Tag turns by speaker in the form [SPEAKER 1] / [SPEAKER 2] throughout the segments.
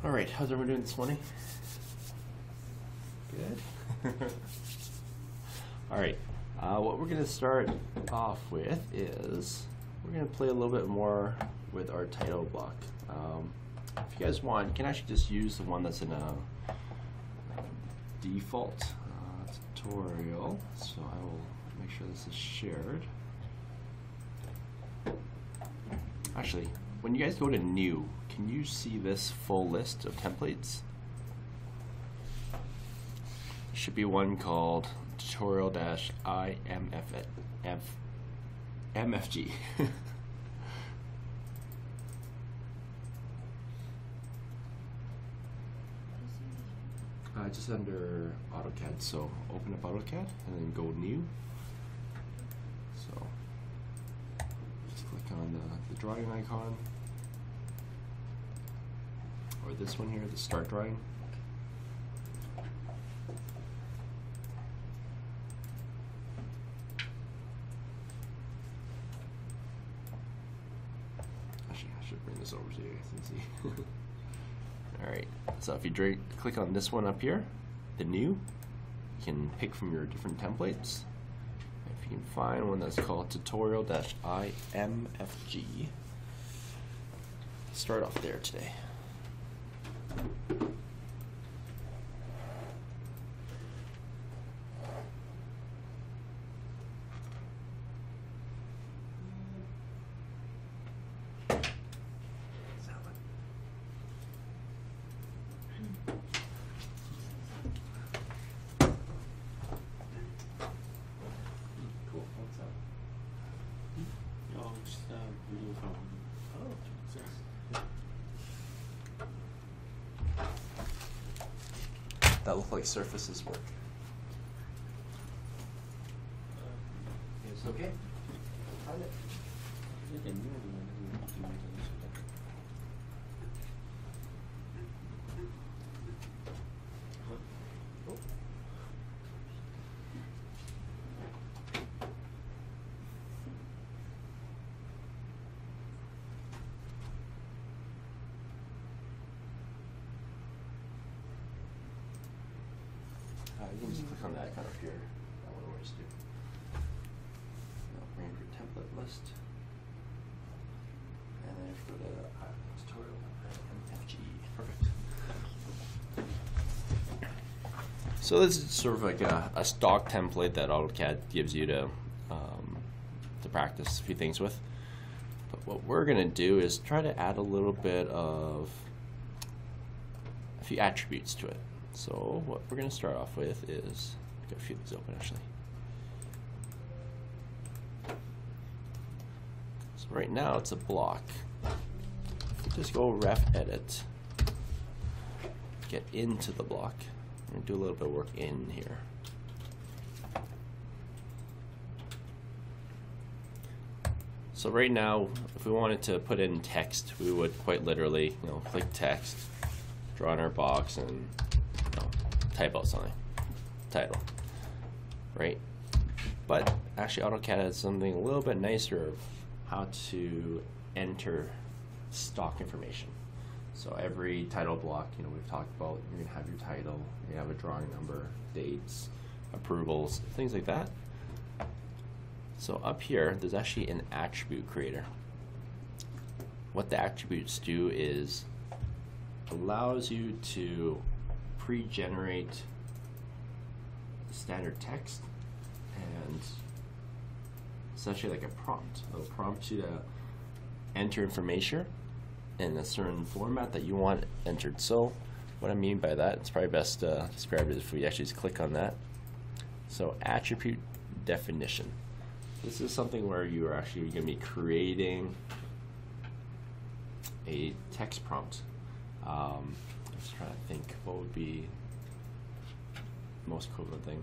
[SPEAKER 1] All right, how's everyone doing this morning? Good. All right, what we're going to start off with is we're going to play a little bit more with our title block. If you guys want, you can actually just use the one that's in a default tutorial. So I will make sure this is shared. Actually, when you guys go to new, can you see this full list of templates? There should be one called tutorial-IMFG. Just under AutoCAD, so open up AutoCAD and then go new. So just click on the drawing icon, or this one here, the start drawing. Actually, I should bring this over so you guys can see. Alright, so if you click on this one up here, the new, you can pick from your different templates. If you can find one that's called tutorial-IMFG, start off there today. That look like surfaces work. It's okay? Find it. You can just click on that icon up here. That one works too. Now bring up your template list. And then if you go to tutorial MFG. Perfect. So this is sort of like a stock template that AutoCAD gives you to practice a few things with. But what we're going to do is try to add a little bit of a few attributes to it. So what we're going to start off with is, got a few of these open actually. So right now it's a block. Just go ref edit, get into the block, and do a little bit of work in here. So right now, if we wanted to put in text, we would quite literally, click text, draw in our box, and type out something, title, right? But actually AutoCAD has something a little bit nicer of how to enter stock information. So every title block, we've talked about, you're gonna have your title, you have a drawing number, dates, approvals, things like that. So up here, there's actually an attribute creator. What the attributes do is allows you to pre-generate standard text and essentially like a prompt. It'll prompt you to enter information in a certain format that you want entered. So what I mean by that, it's probably best to describe it if we actually just click on that. So attribute definition. This is something where you are actually going to be creating a text prompt. I'm just trying to think what would be the most equivalent thing.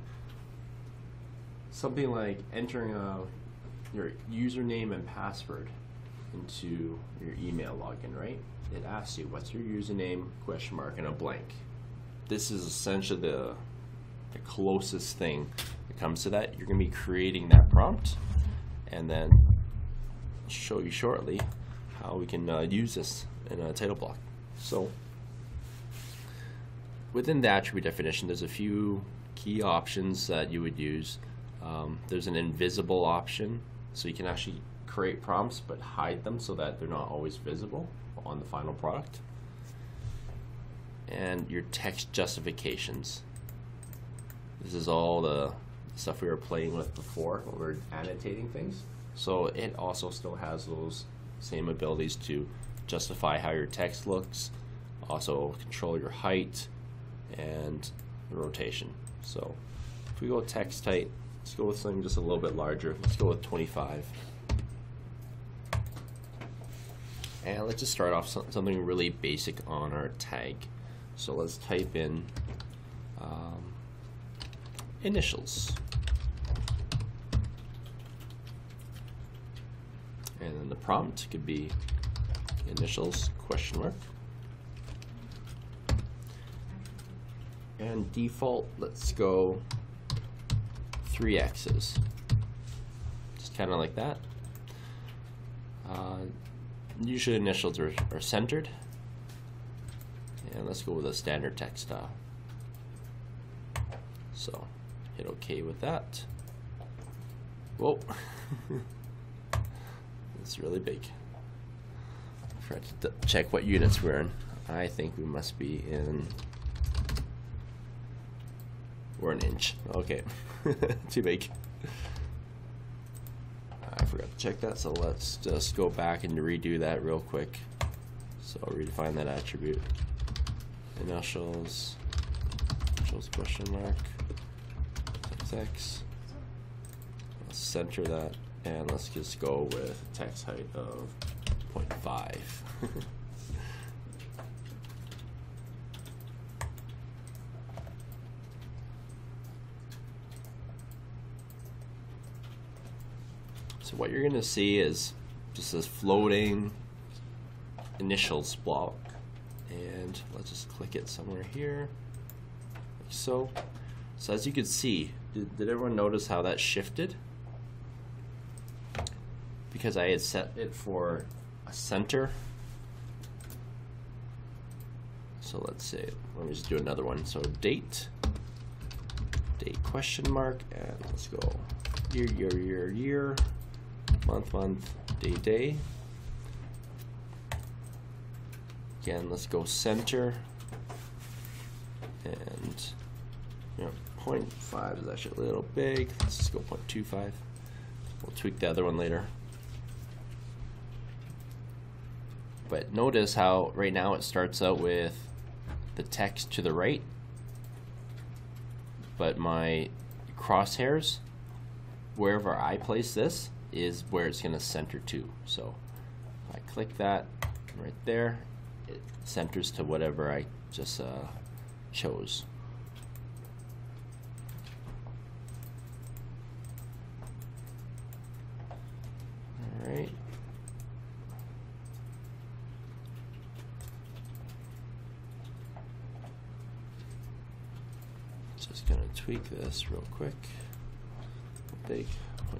[SPEAKER 1] Something like entering your username and password into your email login, right? It asks you, what's your username, question mark, and a blank. This is essentially the closest thing that comes to that. You're going to be creating that prompt, and then show you shortly how we can use this in a title block. So within the attribute definition, there's a few key options that you would use. There's an invisible option, so you can actually create prompts but hide them so that they're not always visible on the final product. And your text justifications. This is all the stuff we were playing with before when we were annotating things. So it also still has those same abilities to justify how your text looks, also control your height and the rotation. So if we go text height, let's go with something just a little bit larger. Let's go with 25. And let's just start off something really basic on our tag. So let's type in initials. And then the prompt could be initials question mark. And default, let's go 3 X's. Just kind of like that. Usually initials are centered. And let's go with a standard text style. So hit OK with that. Whoa. It's really big. I forgot to check what units we're in. I think we must be in... We're an inch. Okay. Too big. I forgot to check that, so let's just go back and redo that real quick. So I'll redefine that attribute. Initials question mark XX. Let's center that, and let's just go with text height of 0.5. So what you're going to see is just this floating initials block, and let's just click it somewhere here, like so. So as you can see, did everyone notice how that shifted? Because I had set it for a center. So let's say, let me just do another one. So date question mark, and let's go year, month, day. Again, let's go center, and 0.5 is actually a little big. Let's just go 0.25. We'll tweak the other one later. But notice how right now it starts out with the text to the right, but my crosshairs, wherever I place this, is where it's going to center to. So if I click that right there, it centers to whatever I just chose. All right. Just going to tweak this real quick. Big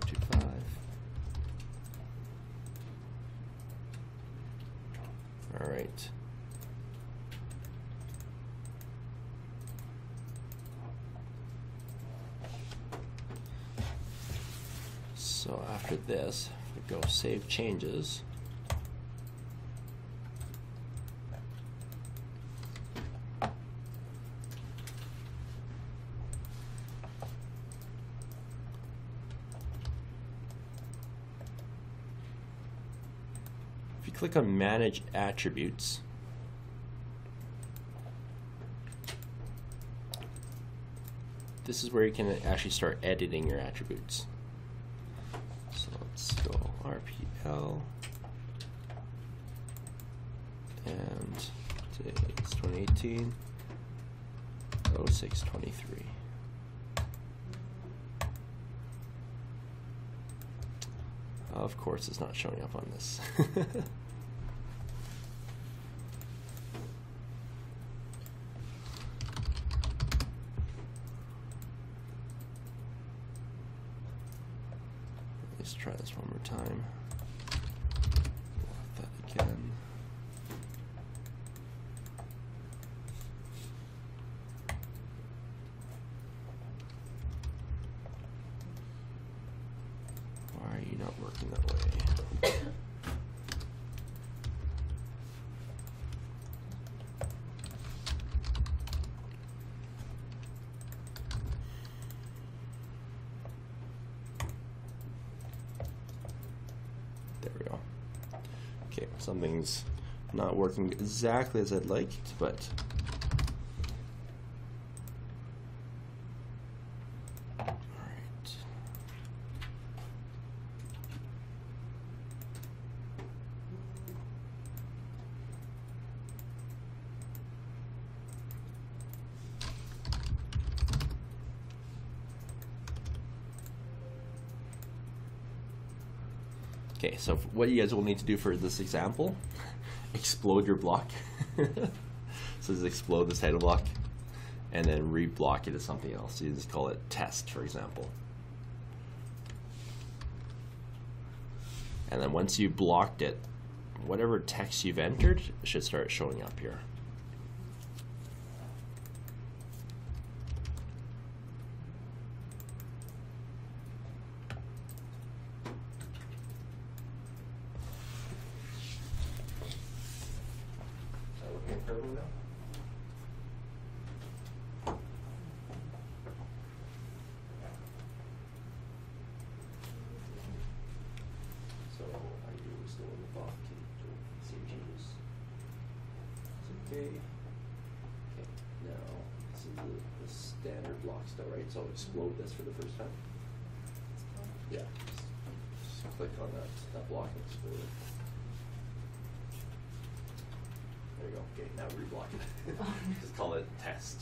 [SPEAKER 1] 0.25. All right. So after this, if we go save changes, click on Manage Attributes. This is where you can actually start editing your attributes. So let's go RPL, and today is 2018, 06/23. Of course it's not showing up on this. Let's try this one more time. Lock that again. Okay, something's not working exactly as I'd like, but all right. Okay, so what you guys will need to do for this example, explode your block. So just explode this title block and then reblock it as something else. You just call it test, for example. And then once you blocked it, whatever text you've entered should start showing up here. So are you still in the block? Save changes. Okay. Okay. Now this is the standard block still, right? So I'll explode this for the first time. Yeah. Just click on that block and explode it. There you go. Okay, now reblock it. Just call it test.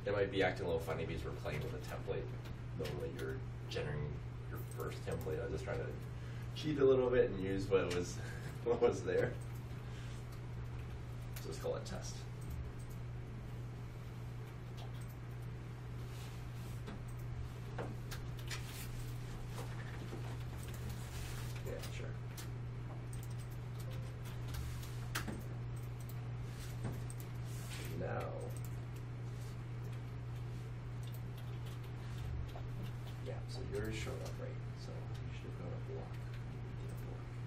[SPEAKER 1] It might be acting a little funny because we're playing with a template. Normally you're generating your first template. I was just trying to cheat a little bit and use what was there. So let's call it test. Yeah, sure. Now, yeah, so yours showed up right. So you should have gone a block.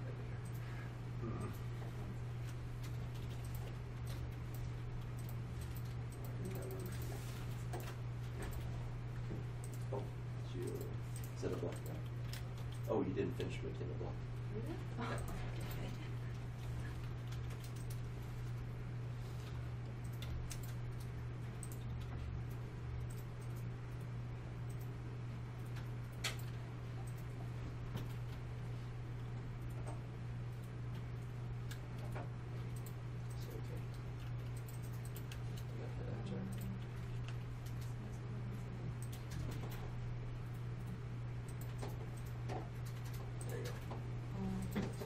[SPEAKER 1] Right there. Oh, is that a block now? Oh, you didn't finish making the block.
[SPEAKER 2] Really?
[SPEAKER 1] Yeah.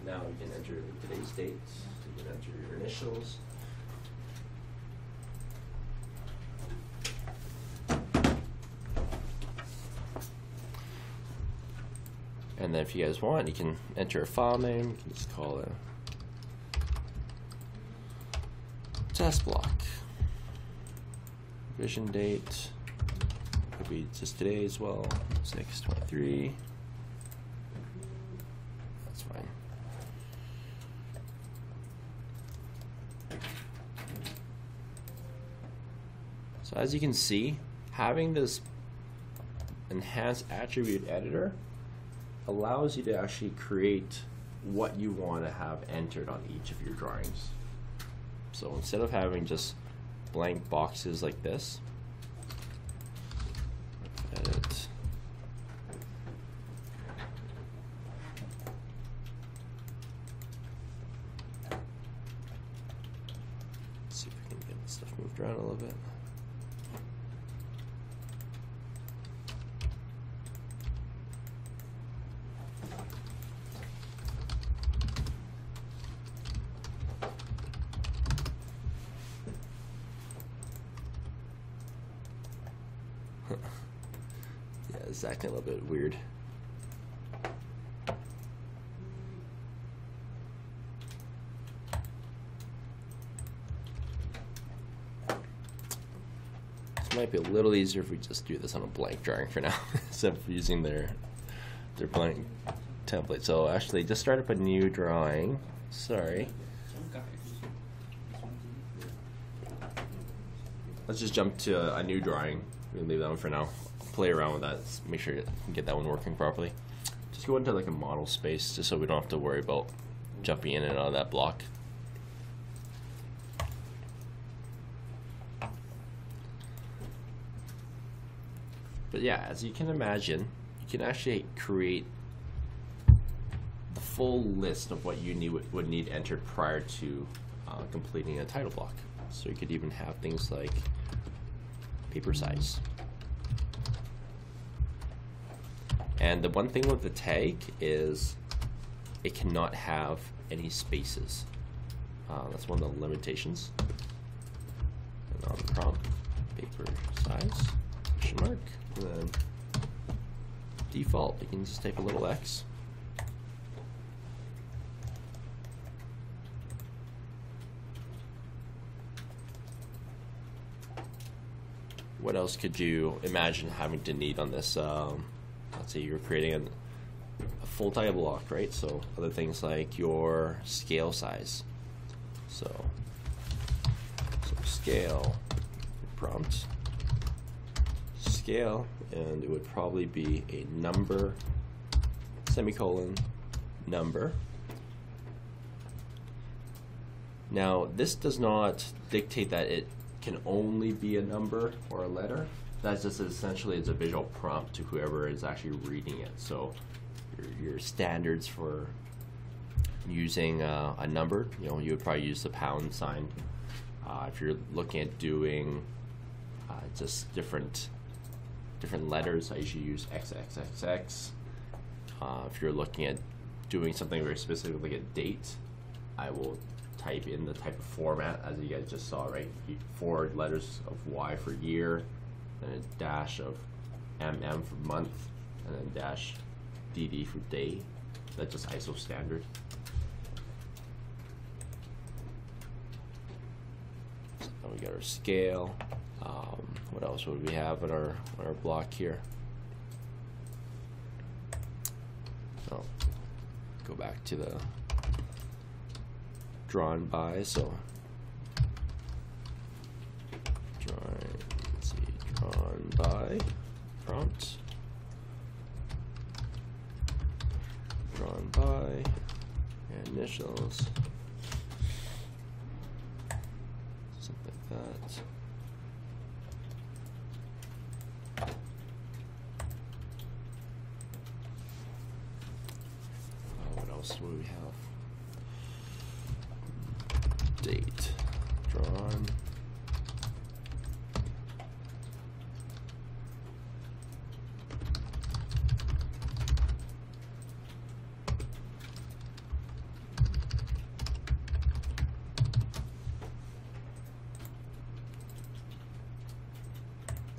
[SPEAKER 1] Now you can enter today's date, you can enter your initials. And then if you guys want, you can enter a file name, you can just call it test block. Revision date, could be just today as well, 6/23. That's fine. So as you can see, having this enhanced attribute editor allows you to actually create what you want to have entered on each of your drawings. So instead of having just blank boxes like this, edit, let's see if we can get this stuff moved around a little bit. Yeah, it's acting a little bit weird. This might be a little easier if we just do this on a blank drawing for now, instead of using their blank template. So actually, just start up a new drawing. Sorry. Let's just jump to a new drawing. We'll leave that one for now. Play around with that. Make sure you get that one working properly. Just go into like a model space, just so we don't have to worry about jumping in and out of that block. But yeah, as you can imagine, you can actually create the full list of what you would need entered prior to completing a title block. So you could even have things like paper size. And the one thing with the tag is it cannot have any spaces. That's one of the limitations. And on the prompt, paper size, question mark, and then default, you can just take a little X. What else could you imagine having to need on this? Let's say you're creating a full title block, right? So other things like your scale size. So scale, prompt, scale, and it would probably be a number, semicolon, number. Now this does not dictate that it can only be a number or a letter. That's just essentially it's a visual prompt to whoever is actually reading it. So your standards for using a number, you know, you would probably use the pound sign. If you're looking at doing just different letters, I usually use XXXX. If you're looking at doing something very specific like a date, I will type in the type of format as you guys just saw, right? 4 letters of Y for year, then a dash of MM for month, and then dash DD for day. That's just ISO standard. So now we got our scale. What else would we have in our block here? Oh, go back to the drawn by. So drawn by prompt, drawn by initials, something like that. What else would we have? Date, drawn,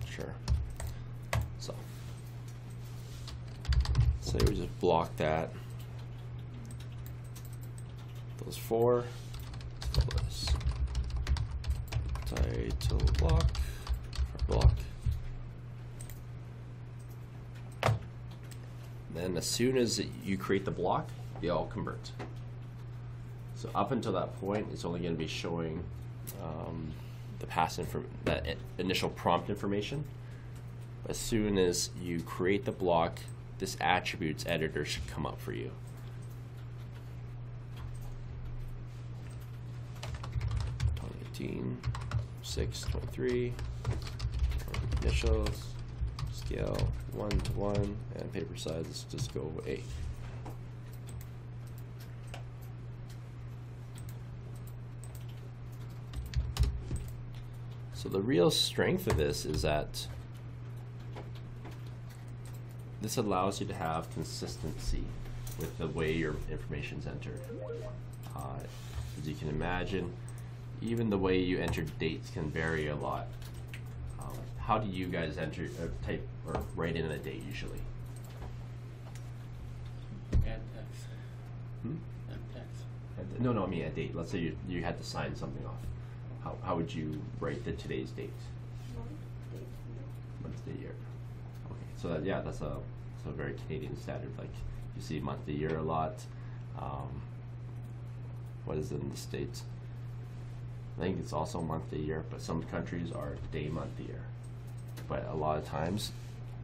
[SPEAKER 1] sure. So, say we just block that, those 4. Title block, Then as soon as you create the block, they all convert. So up until that point, it's only going to be showing the past that initial prompt information. As soon as you create the block, this attributes editor should come up for you. '18. 6, 23, initials, scale 1 to 1, and paper size, let's just go 8. So the real strength of this is that this allows you to have consistency with the way your information is entered. As you can imagine, even the way you enter dates can vary a lot. How do you guys enter, type, or write in a date usually?
[SPEAKER 2] Add text. Add text.
[SPEAKER 1] No, I mean a date. Let's say you had to sign something off. How would you write today's date? Month, day, year. Okay, so that's a very Canadian standard. Like you see month, day, year a lot. What is it in the States? I think it's also month to year, but some countries are day, month, year. But a lot of times,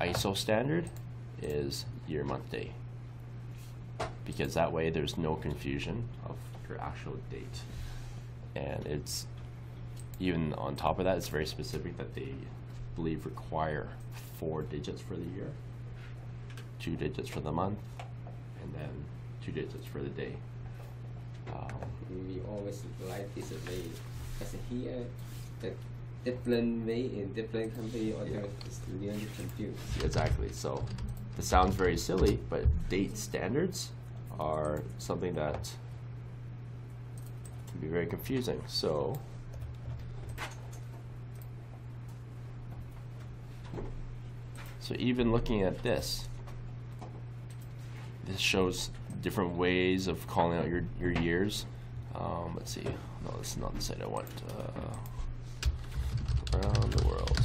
[SPEAKER 1] ISO standard is year, month, day. because that way there's no confusion of your actual date. And it's even on top of that, it's very specific that they believe require 4 digits for the year, 2 digits for the month, and then 2 digits for the day.
[SPEAKER 3] We always like this way, because here the different way in different country, or it's really confused.
[SPEAKER 1] Exactly. So it sounds very silly, but date standards are something that can be very confusing. So even looking at this shows different ways of calling out your years. Let's see. No, this is not the site I want. Around the world.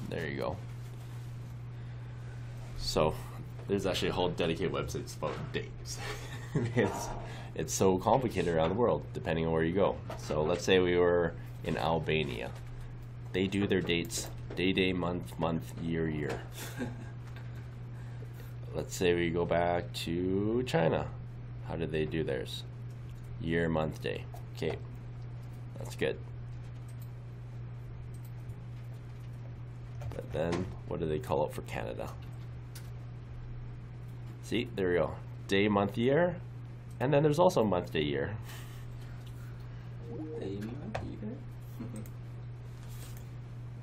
[SPEAKER 1] There you go. So there's actually a whole dedicated website about dates. It's so complicated around the world, depending on where you go. So let's say we were in Albania. They do their dates day, month, year. Let's say we go back to China. How do they do theirs? Year, month, day. Okay, that's good. But then, what do they call it for Canada? See, there we go. Day, month, year. And then there's also month, day, year.
[SPEAKER 3] Day, month, year?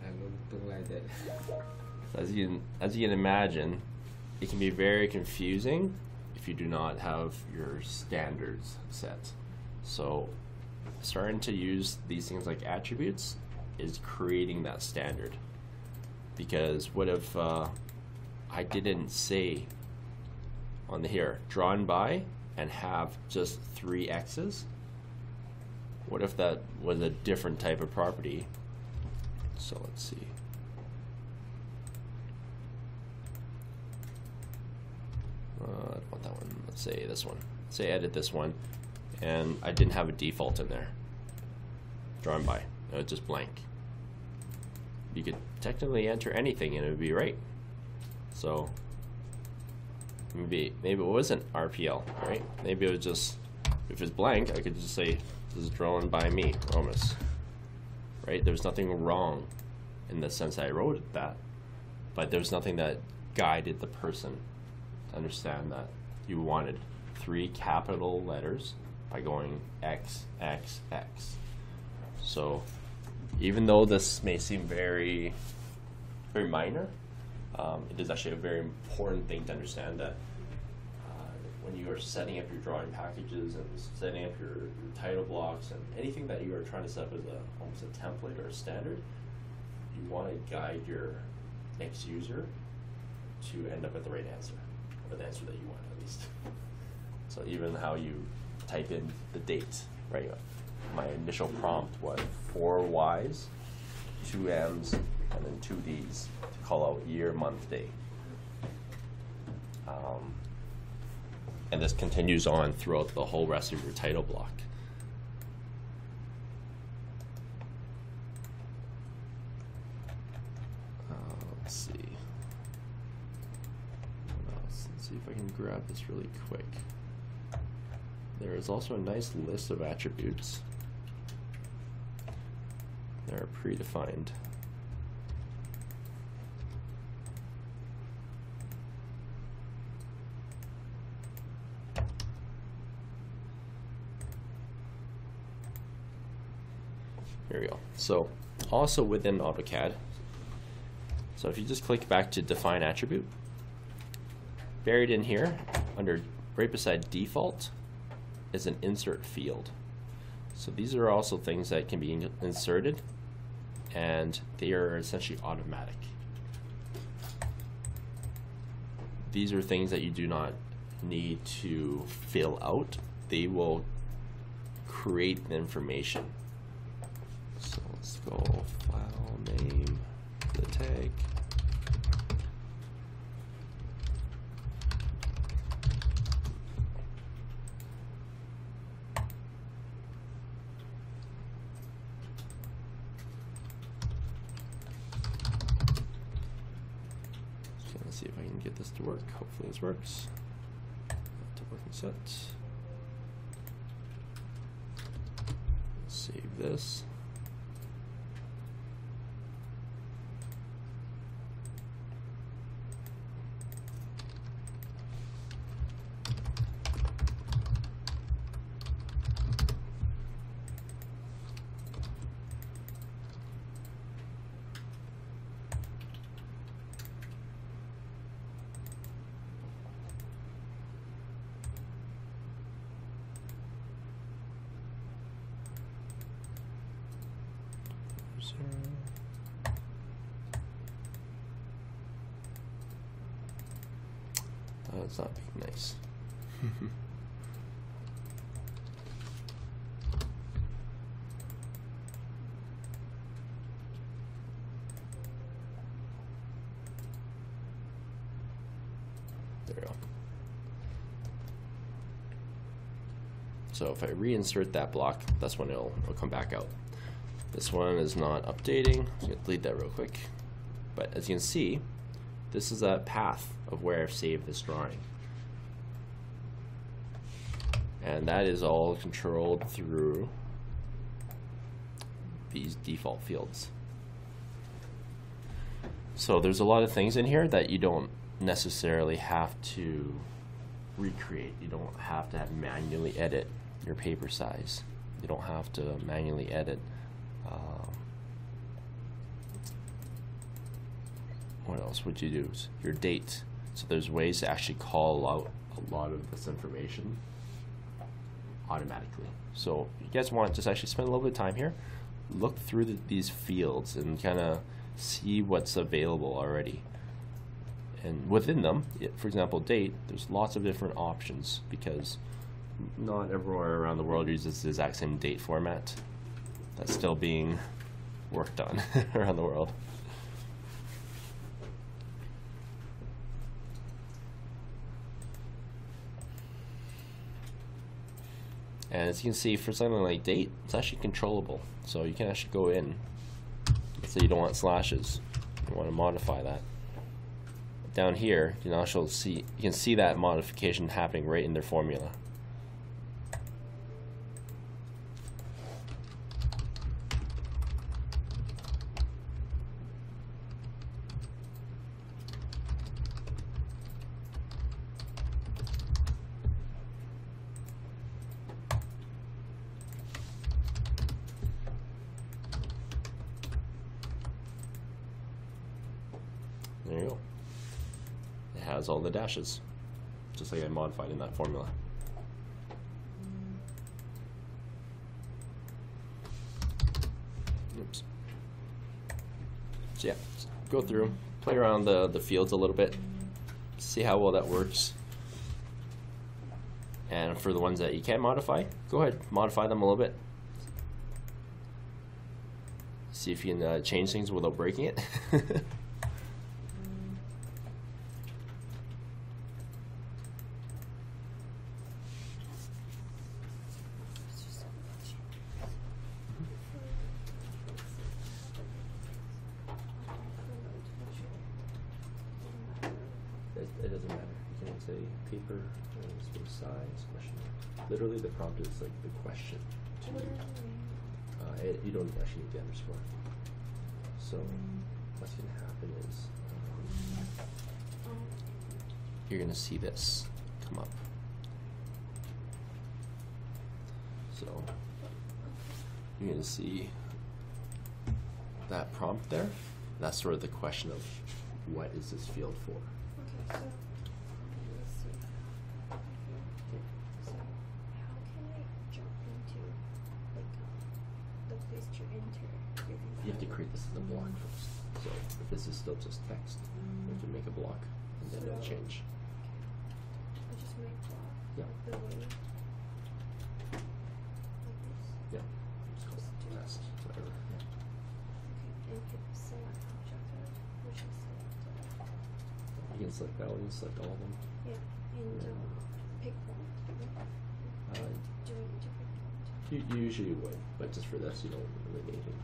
[SPEAKER 3] I don't do like that.
[SPEAKER 1] So as you can imagine, it can be very confusing if you do not have your standards set. So starting to use these things like attributes is creating that standard. Because what if I didn't say on the here, drawn by, and have just 3 X's? What if that was a different type of property? So let's see. I don't want that one. Let's say this one. Say edit this one, and I didn't have a default in there. Drawn by. It was just blank. You could technically enter anything and it would be right. So maybe it wasn't RPL, right? Maybe it was just, if it's blank, I could just say this is drawn by me, Romus. Right? There's nothing wrong in the sense that I wrote that, but there's nothing that guided the person to understand that you wanted 3 capital letters by going X, X, X. So even though this may seem very, very minor, it is actually a very important thing to understand that when you are setting up your drawing packages and setting up your title blocks and anything that you are trying to set up as almost a template or a standard, you want to guide your next user to end up at the right answer, or the answer that you want at least. So even how you type in the date, right? My initial prompt was 4 Y's, 2 M's, and then 2 D's to call out year, month, day. And this continues on throughout the whole rest of your title block. Let's see. What else? Let's see if I can grab this really quick. There is also a nice list of attributes. They're predefined. Here we go. So also within AutoCAD, so if you just click back to define attribute, buried in here under right beside default is an insert field. So these are also things that can be inserted, and they are essentially automatic. These are things that you do not need to fill out. They will create the information. So let's go file name, the tag. Okay, let's see if I can get this to work. Hopefully this works. To working set. Save this. It's not being nice. There we go. So if I reinsert that block, that's when it'll come back out. This one is not updating. I'm going to delete that real quick. But as you can see, this is a path of where I've saved this drawing. And that is all controlled through these default fields. So there's a lot of things in here that you don't necessarily have to recreate. You don't have to manually edit your paper size. You don't have to manually edit what else would you do? Your date. So there's ways to actually call out a lot of this information automatically. So if you guys want to just actually spend a little bit of time here, look through these fields and kind of see what's available already. And within them, for example, date, there's lots of different options because not everywhere around the world uses the exact same date format. That's still being worked on around the world. And as you can see, for something like date, it's actually controllable. So you can actually go in. Let's say you don't want slashes. You want to modify that. Down here, you can see that modification happening right in their formula. There you go. It has all the dashes, just like I modified in that formula. Oops. So yeah, go through, play around the fields a little bit, see how well that works. And for the ones that you can't modify, go ahead, modify them a little bit. See if you can change things without breaking it. It doesn't matter. You can say paper, space size, question. Literally, the prompt is like the question. You don't actually need the underscore. So what's going to happen is you're going to see this come up. So you're going to see that prompt there. That's sort of the question of what is this field for.
[SPEAKER 4] Okay, so let's see. So how can I jump into like the place to enter?
[SPEAKER 1] You have to create this as a block first. So if this is still just text, you can make a block and then it'll change.
[SPEAKER 4] I just make block.
[SPEAKER 1] Yeah.
[SPEAKER 4] Like the way. Like this.
[SPEAKER 1] Yeah. It's called test. Whatever. Yeah.
[SPEAKER 4] Okay, and hit select object, which is selected.
[SPEAKER 1] You can select that one, you can select all of them.
[SPEAKER 4] Yeah, and pick one. Do I need to pick one?
[SPEAKER 1] You usually would, but just for this, you don't really need it.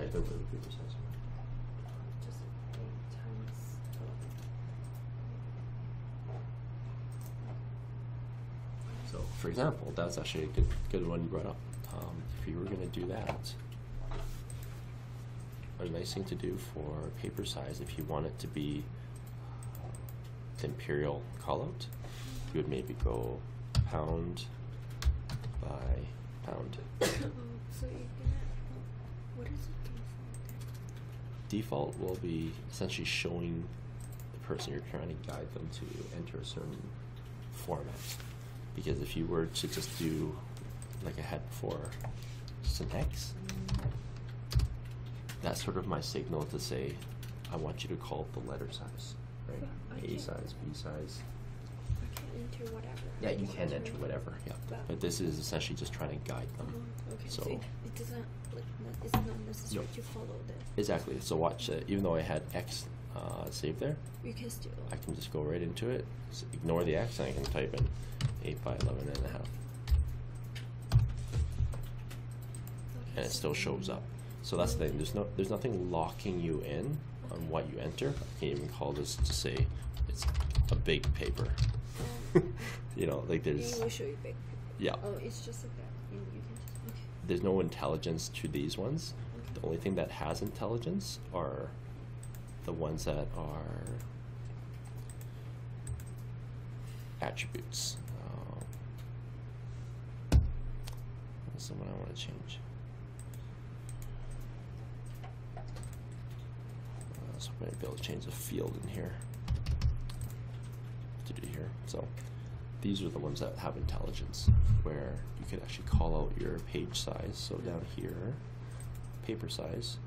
[SPEAKER 1] type it with a paper size.
[SPEAKER 4] Just 8 times.
[SPEAKER 1] So, for example, that's actually a good one you brought up. If you were going to do that, a nice thing to do for paper size, if you want it to be the imperial callout, you would maybe go pound by pound.
[SPEAKER 4] So you're gonna. What is it
[SPEAKER 1] Default will be essentially showing the person you're trying to guide them to enter a certain format. Because if you were to just do, like I had before, just an X, that's sort of my signal to say, I want you to call it the letter size, right?
[SPEAKER 4] But I
[SPEAKER 1] A
[SPEAKER 4] can-
[SPEAKER 1] size, B size.
[SPEAKER 4] I can enter whatever.
[SPEAKER 1] Yeah,
[SPEAKER 4] I
[SPEAKER 1] you
[SPEAKER 4] want
[SPEAKER 1] can
[SPEAKER 4] to.
[SPEAKER 1] enter whatever, yeah.
[SPEAKER 4] But-
[SPEAKER 1] But this is essentially just trying to guide them.
[SPEAKER 4] Okay,
[SPEAKER 1] So-
[SPEAKER 4] so it doesn't like it's not necessary
[SPEAKER 1] No.
[SPEAKER 4] to follow the.
[SPEAKER 1] Exactly. So watch, even though I had X saved there,
[SPEAKER 4] You can still.
[SPEAKER 1] I can just go right into it, ignore the X, and I can type in 8 by 11 and a half. And it still shows up. So that's the thing. There's nothing locking you in on what you enter. I can even call this to say it's a big paper. You know, like there's
[SPEAKER 4] It will show you big.
[SPEAKER 1] yeah.
[SPEAKER 4] Oh, it's just like that. You can just okay.
[SPEAKER 1] There's no intelligence to these ones.
[SPEAKER 4] Okay.
[SPEAKER 1] The only thing that has intelligence are the ones that are attributes. What's the one I want to change? So I'm going to be able to change the field in here to do here. So these are the ones that have intelligence, where you could actually call out your page size. So down here, paper size.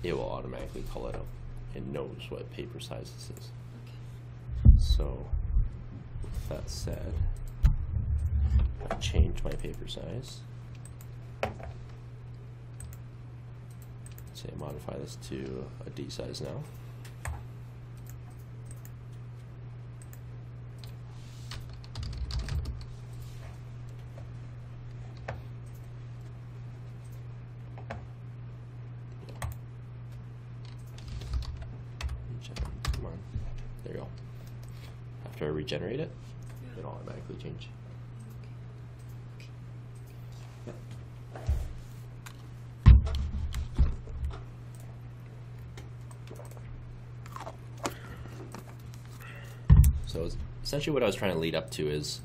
[SPEAKER 1] It will automatically call it out. It knows what paper size this is.
[SPEAKER 4] Okay.
[SPEAKER 1] So, with that said, I changed my paper size. Say modify this to a D size now. Come on. There you go. After I regenerate it,
[SPEAKER 4] Yeah.
[SPEAKER 1] it'll automatically change.
[SPEAKER 4] Okay.
[SPEAKER 1] So essentially what I was trying to lead up to is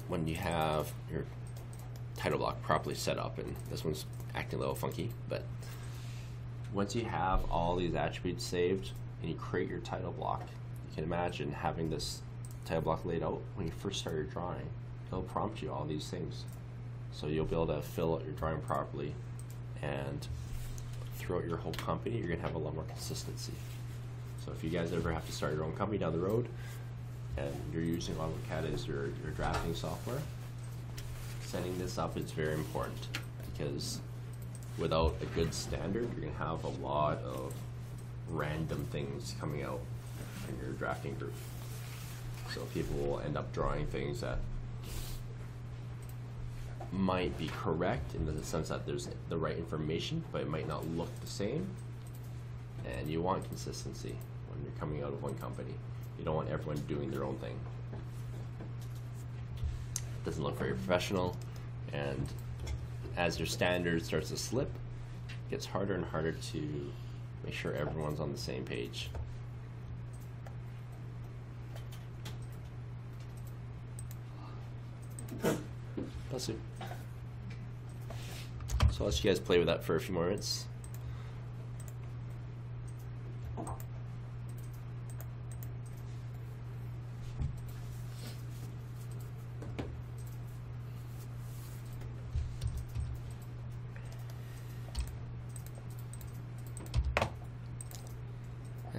[SPEAKER 1] when you have your title block properly set up, and this one's acting a little funky, but once you have all these attributes saved and you create your title block, you can imagine having this title block laid out. When you first start your drawing, it'll prompt you all these things. So you'll be able to fill out your drawing properly, and throughout your whole company, you're going to have a lot more consistency. So if you guys ever have to start your own company down the road, and you're using AutoCAD as your drafting software, setting this up is very important, because without a good standard, you're going to have a lot of random things coming out in your drafting group. So people will end up drawing things that might be correct in the sense that there's the right information, but it might not look the same. And you want consistency when you're coming out of one company. You don't want everyone doing their own thing. It doesn't look very professional, and as your standard starts to slip, it gets harder and harder to make sure everyone's on the same page. Bless you. So I'll let you guys play with that for a few more minutes.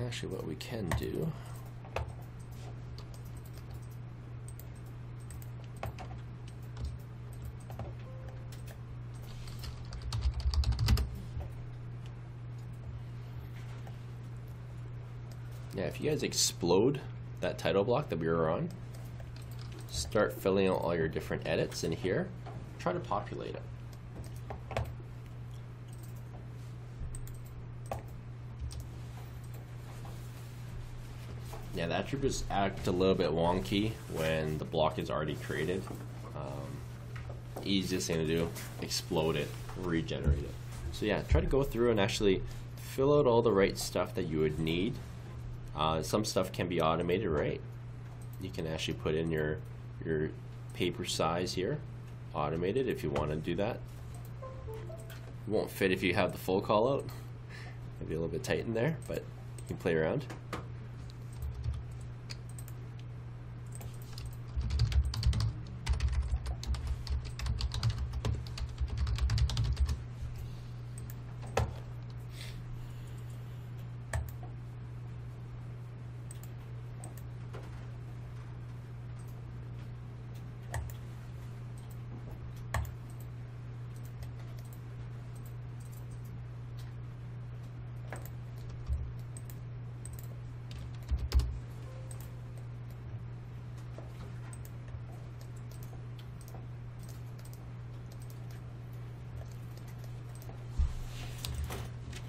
[SPEAKER 1] Actually, what we can do Yeah, if you guys explode that title block that we were on, start filling out all your different edits in here, try to populate it. Yeah, the attributes act a little bit wonky when the block is already created. Easiest thing to do, explode it, regenerate it. So yeah, try to go through and actually fill out all the right stuff that you would need. Some stuff can be automated, right? You can actually put in your paper size here, automated if you want to do that. It won't fit if you have the full call out. Maybe a little bit tight in there, but you can play around.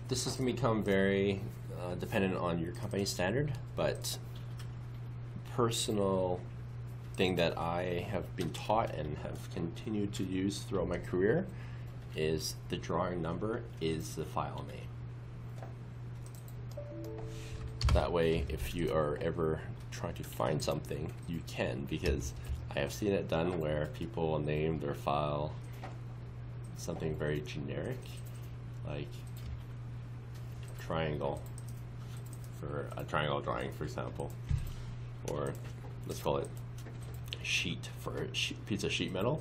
[SPEAKER 1] This is going to become very dependent on your company standard, but personal thing that I have been taught and have continued to use throughout my career is the drawing number is the file name. That way, if you are ever trying to find something, you can, because I have seen it done where people name their file something very generic, like triangle, for a triangle drawing, for example, or let's call it sheet for a piece of sheet metal,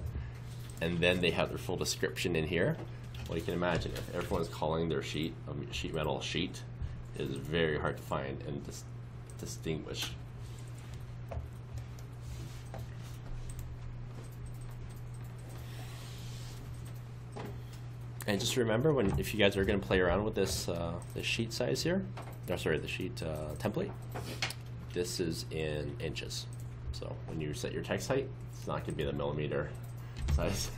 [SPEAKER 1] and then they have their full description in here. Well, you can imagine if everyone's calling their sheet a sheet metal sheet, it is very hard to find and distinguish. And just remember, if you guys are going to play around with this this sheet size here, no, sorry, the sheet template, this is in inches. So when you set your text height, it's not going to be the millimeter size.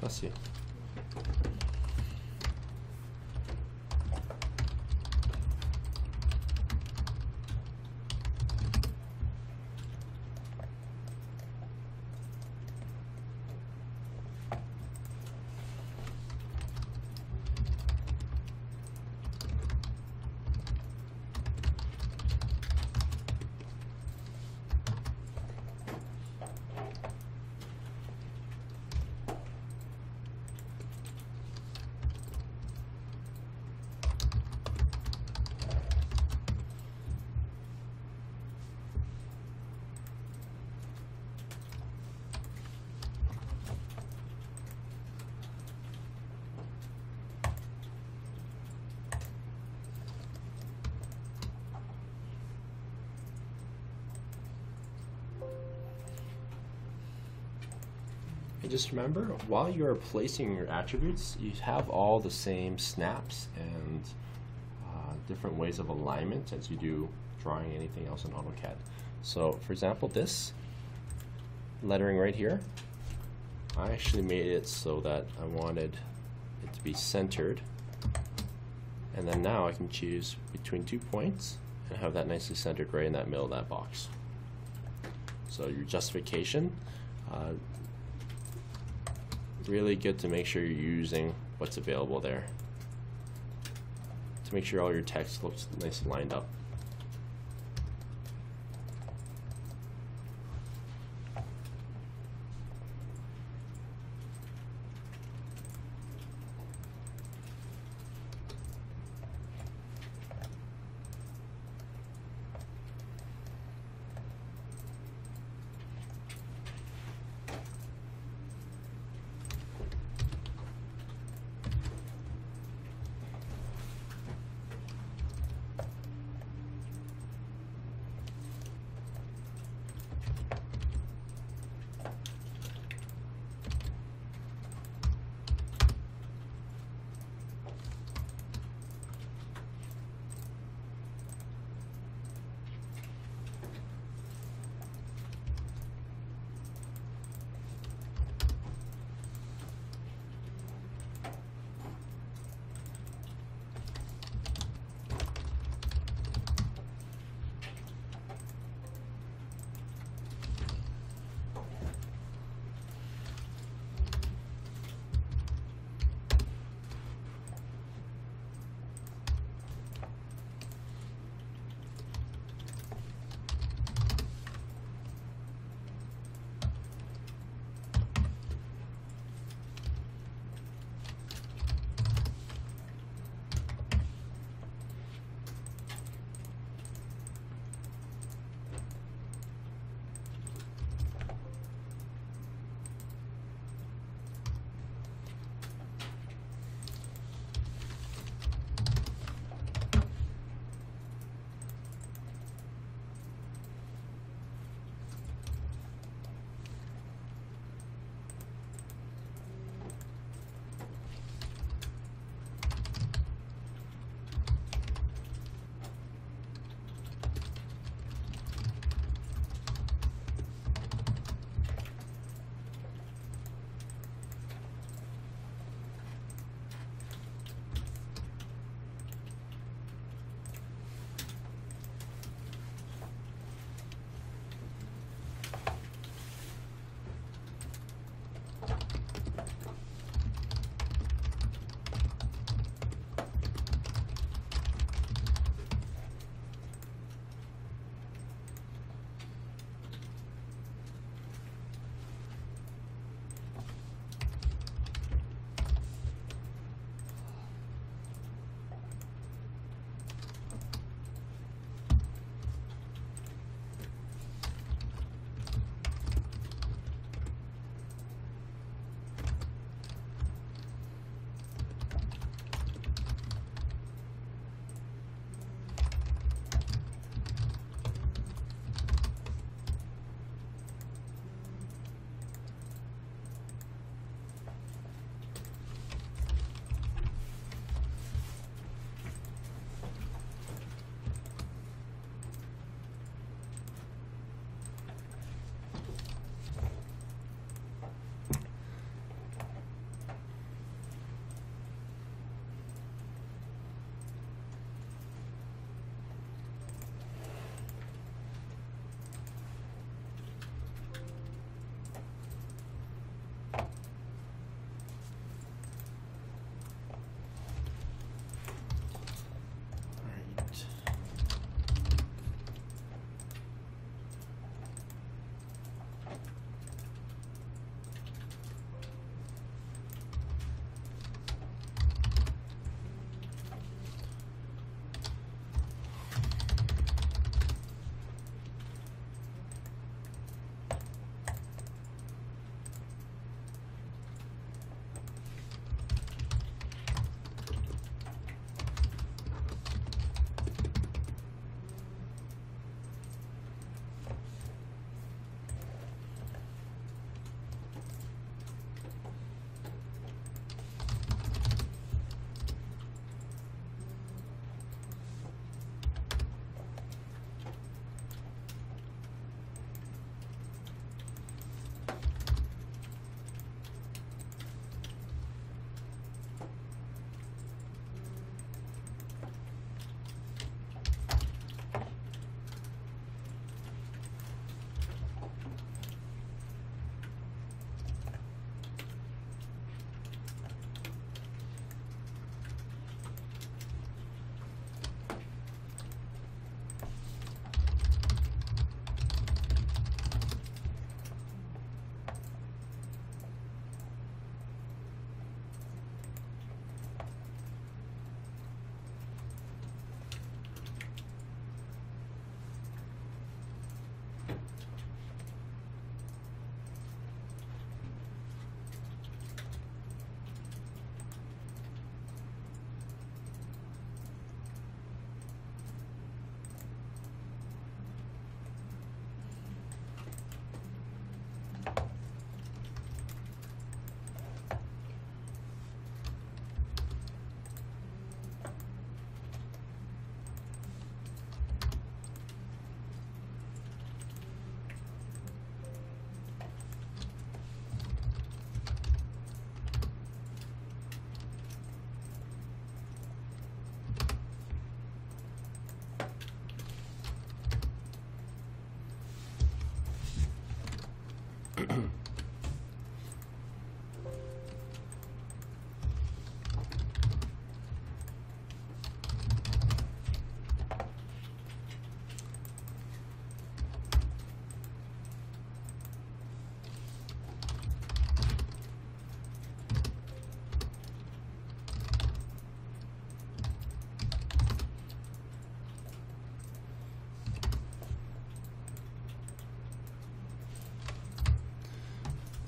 [SPEAKER 1] Bless you. And just remember, while you're placing your attributes, you have all the same snaps and different ways of alignment as you do drawing anything else in AutoCAD. So, for example, this lettering right here, I actually made it so that I wanted it to be centered. And then now I can choose between 2 points and have that nicely centered right in that middle of that box. So your justification, really good to make sure you're using what's available there to make sure all your text looks nice and lined up.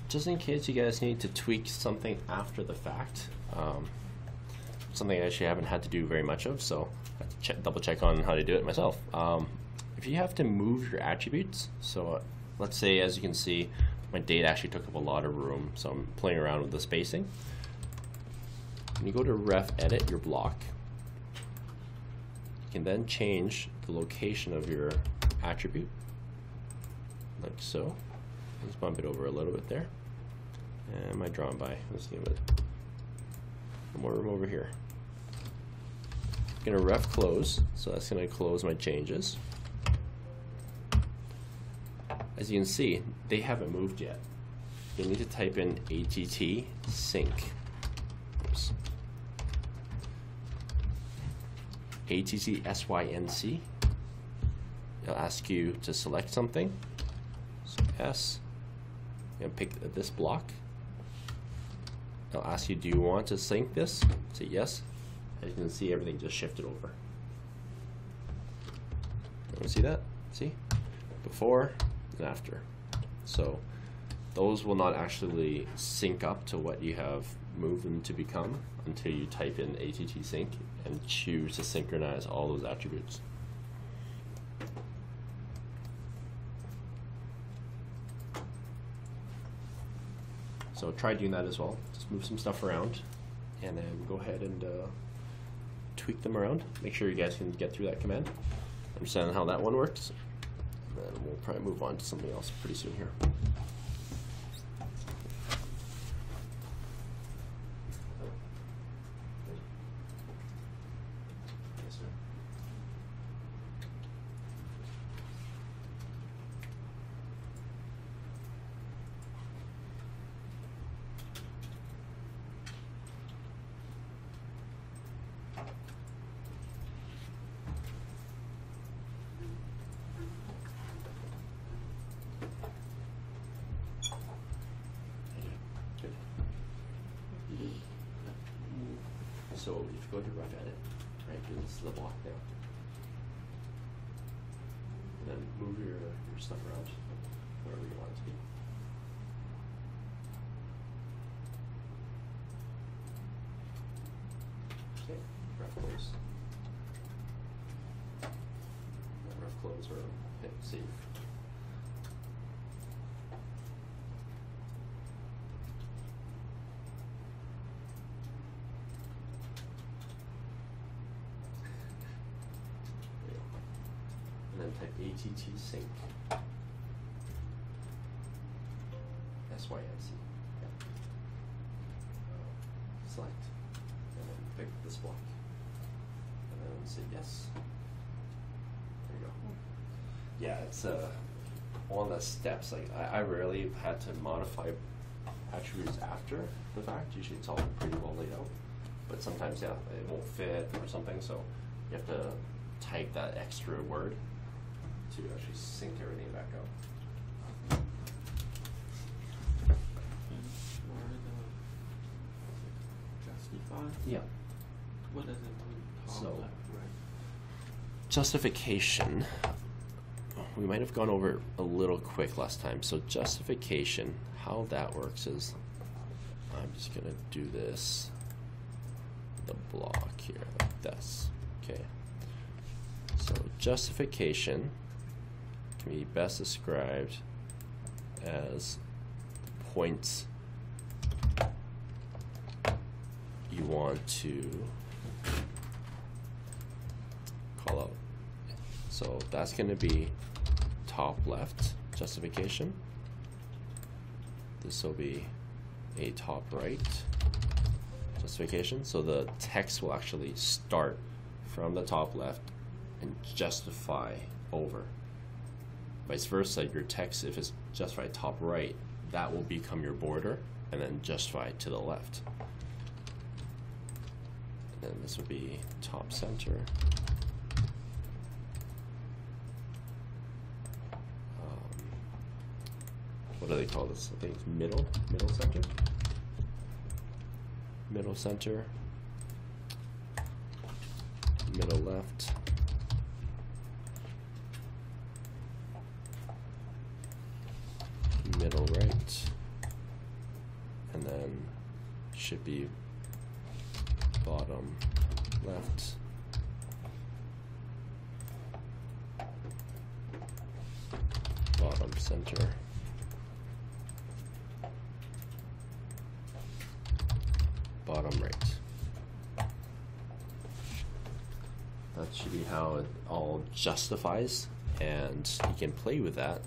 [SPEAKER 1] Just in case you guys need to tweak something after the fact, something I actually haven't had to do very much of, so I have to double check on how to do it myself. If you have to move your attributes, so let's say, as you can see, my date actually took up a lot of room, so I'm playing around with the spacing. When you go to ref edit your block, you can then change the location of your attribute, like so. Let's bump it over a little bit there. And my drawn by, let's give it more room over here. I'm gonna ref close, so that's gonna close my changes. As you can see, they haven't moved yet. You need to type in ATT sync. Oops. ATT SYNC. It'll ask you to select something. So S. You're gonna pick this block. It'll ask you, do you want to sync this? Say yes. As you can see, everything just shifted over. You want to see that? See? Before and after. So those will not actually sync up to what you have moved them to become until you type in ATT sync and choose to synchronize all those attributes. So try doing that as well. Just move some stuff around and then go ahead and tweak them around. Make sure you guys can get through that command. Understand how that one works. And then we'll probably move on to something else pretty soon here. Yes, sir. So if you go to rough edit, right, this is the block now. And then move your stuff around wherever you want it to be. Okay, rough close. Rough close or hit save. And then type ATT sync. SYNC. Select. And then pick this block. And then say yes. There you go. Yeah, it's one of the steps. Like I rarely have had to modify attributes after the fact. Usually it's all pretty well laid out. But sometimes, yeah, it won't fit or something, so you have to type that extra word to actually sync everything back up.
[SPEAKER 2] Justify?
[SPEAKER 1] Yeah.
[SPEAKER 2] What does it mean?
[SPEAKER 1] So,
[SPEAKER 2] Right.
[SPEAKER 1] justification. We might have gone over it a little quick last time. So justification, how that works is, I'm just gonna do this, the block here, like this. Okay. So justification can be best described as points you want to call out. So that's going to be top left justification. This will be a top right justification. So the text will actually start from the top left and justify over. Vice versa, your text, if it's justified top right, that will become your border, and then justify to the left. And then this would be top center. What do they call this? I think it's middle center. Middle center. Middle left. Middle right. And then should be bottom left. Bottom center. Bottom right. That should be how it all justifies, and you can play with that.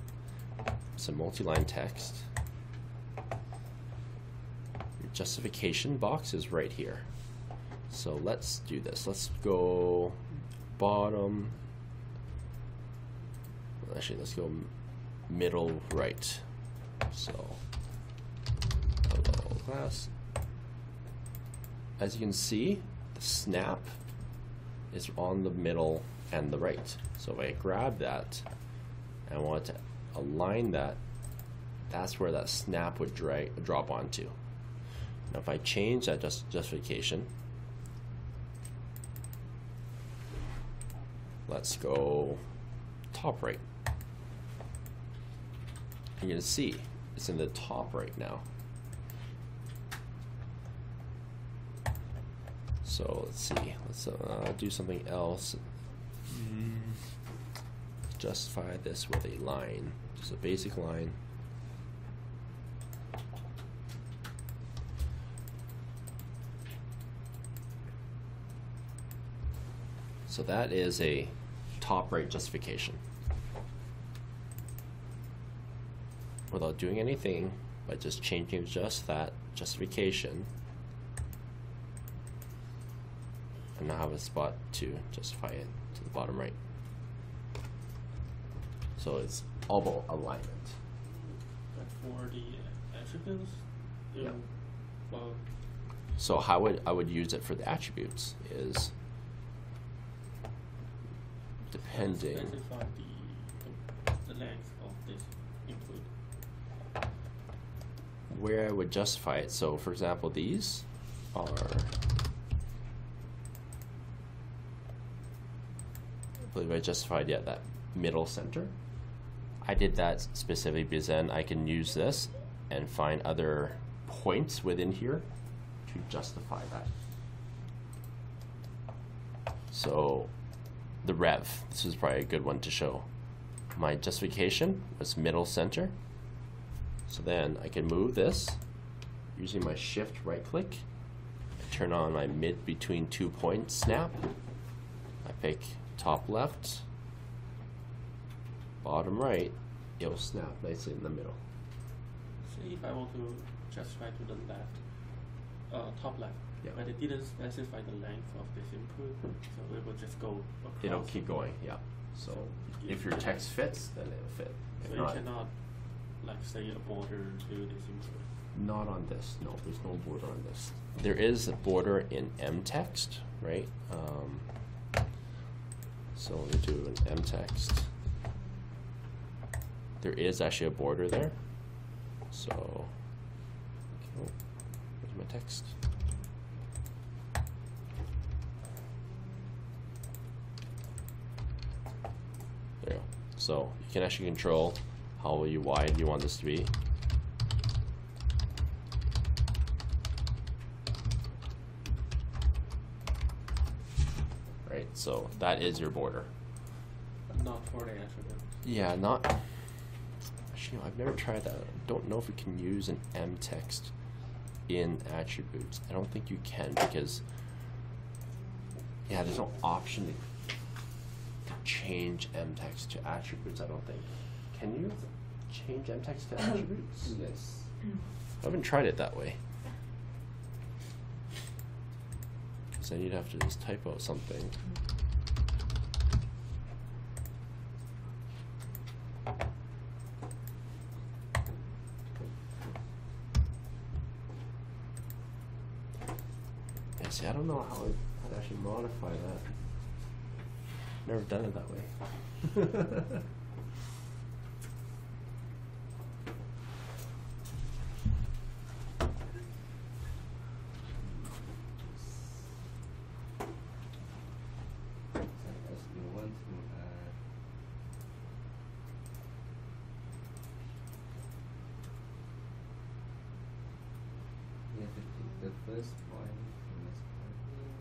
[SPEAKER 1] Some multi-line text. Your justification box is right here. So let's do this. Let's go bottom. Actually, let's go middle right. So, hello class. As you can see, the snap is on the middle and the right. So if I grab that and I want to align that, that's where that snap would drop onto. Now if I change that justification, let's go top right. You can see it's in the top right now. So let's see, let's do something else. Justify this with a line, just a basic line. So that is a top right justification. Without doing anything, by just changing just that justification, and now have a spot to justify it to the bottom right. So it's all about alignment.
[SPEAKER 2] But for the attributes,
[SPEAKER 1] Yeah.
[SPEAKER 2] Well,
[SPEAKER 1] So how I would use it for the attributes is depending.
[SPEAKER 2] specify the length of this input.
[SPEAKER 1] Where I would justify it. So for example, these are, I believe I justified that middle center. I did that specifically because then I can use this and find other points within here to justify that. So the rev, this is probably a good one to show. My justification was middle center. So then I can move this using my shift right click. I turn on my mid between 2 point snap. I pick top left, bottom right, it'll snap nicely in the middle.
[SPEAKER 2] Say if I want to justify to the left, top left,
[SPEAKER 1] Yeah.
[SPEAKER 2] but it didn't specify the length of this input, so it will just go across.
[SPEAKER 1] It'll keep going, yeah. So if your text fits, then it'll fit. If
[SPEAKER 2] So you
[SPEAKER 1] not,
[SPEAKER 2] cannot, like say, a border to this input.
[SPEAKER 1] not on this. No, there's no border on this. There is a border in M text, right? So let me do an M text. There is actually a border there. So, okay, where's my text? There you go. So you can actually control how wide you want this to be. Right, so that is your border.
[SPEAKER 2] But not for the attribute.
[SPEAKER 1] Yeah, not. Actually, no, I've never tried that. I don't know if we can use an M text in attributes. I don't think you can because, yeah, there's no option to change M text to attributes, I don't think. Can you change M text to attributes?
[SPEAKER 3] Yes.
[SPEAKER 1] I haven't tried it that way. So then you'd have to just type out something. See, I don't know how I'd actually modify that. Never done it that way.
[SPEAKER 3] So as you want to you have to pick the first point and this point here.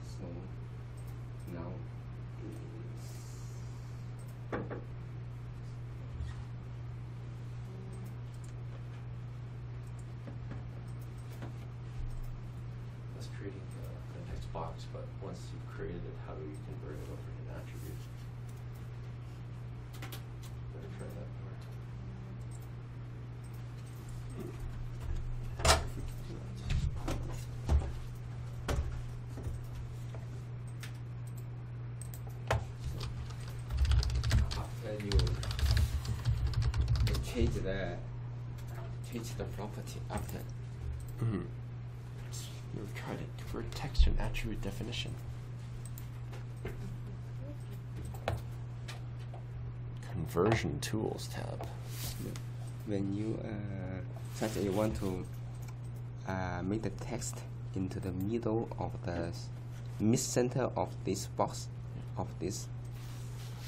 [SPEAKER 3] So now
[SPEAKER 1] That's creating the next box, but once you've created it, how do you convert it over to an attribute? Better try that part. If we can do
[SPEAKER 3] after you change the property after.
[SPEAKER 1] Mm-hmm. We've tried to convert text to an attribute definition. Conversion tools tab.
[SPEAKER 3] When you such you want to make the text into the middle of the mid-center of this box of this.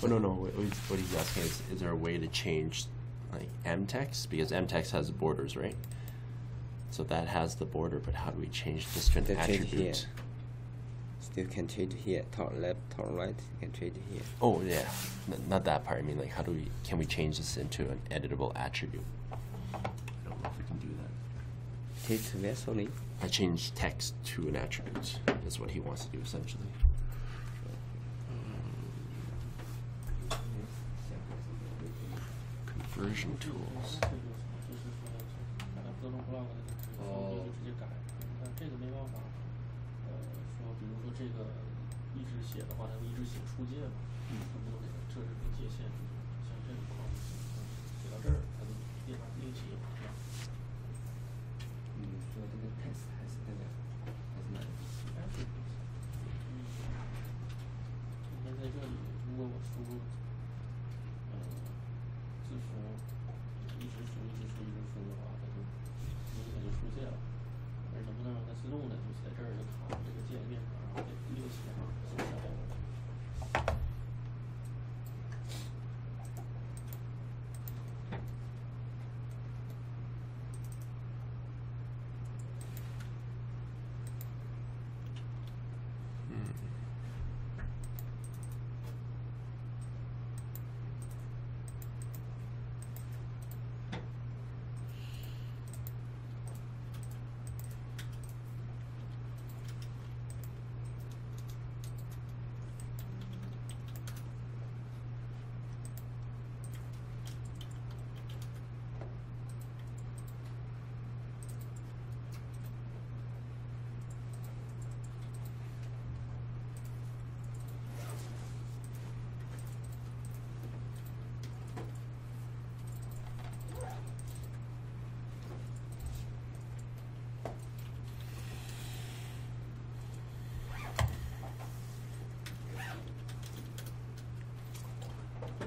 [SPEAKER 1] Oh no, what he's asking is there a way to change like M text? Because M text has borders, right? So that has the border, but how do we change this to an
[SPEAKER 3] Change
[SPEAKER 1] attribute?
[SPEAKER 3] here. Still can change here, top left, top right, you can change here.
[SPEAKER 1] Oh yeah, not that part. I mean, like, can we change this into an editable attribute? I don't know if we can do that.
[SPEAKER 3] Change to where, sorry?
[SPEAKER 1] I change text to an attribute. That's what he wants to do essentially. Conversion tools.
[SPEAKER 2] 这个就是说把它自动 block 的直接改，但这个没办法，说比如说这个一直写的话，它会一直写出界嘛，它不能给它设置成界限，像这个框写到这儿，它就立马另起一行。
[SPEAKER 3] 说这个 text 还是那个还是哪个？
[SPEAKER 2] 今天在这里，如果我输入字符一直输的话，它就出界了。而能不能让它自动的就在这儿就卡这个界面上，然后给另起上就上来了。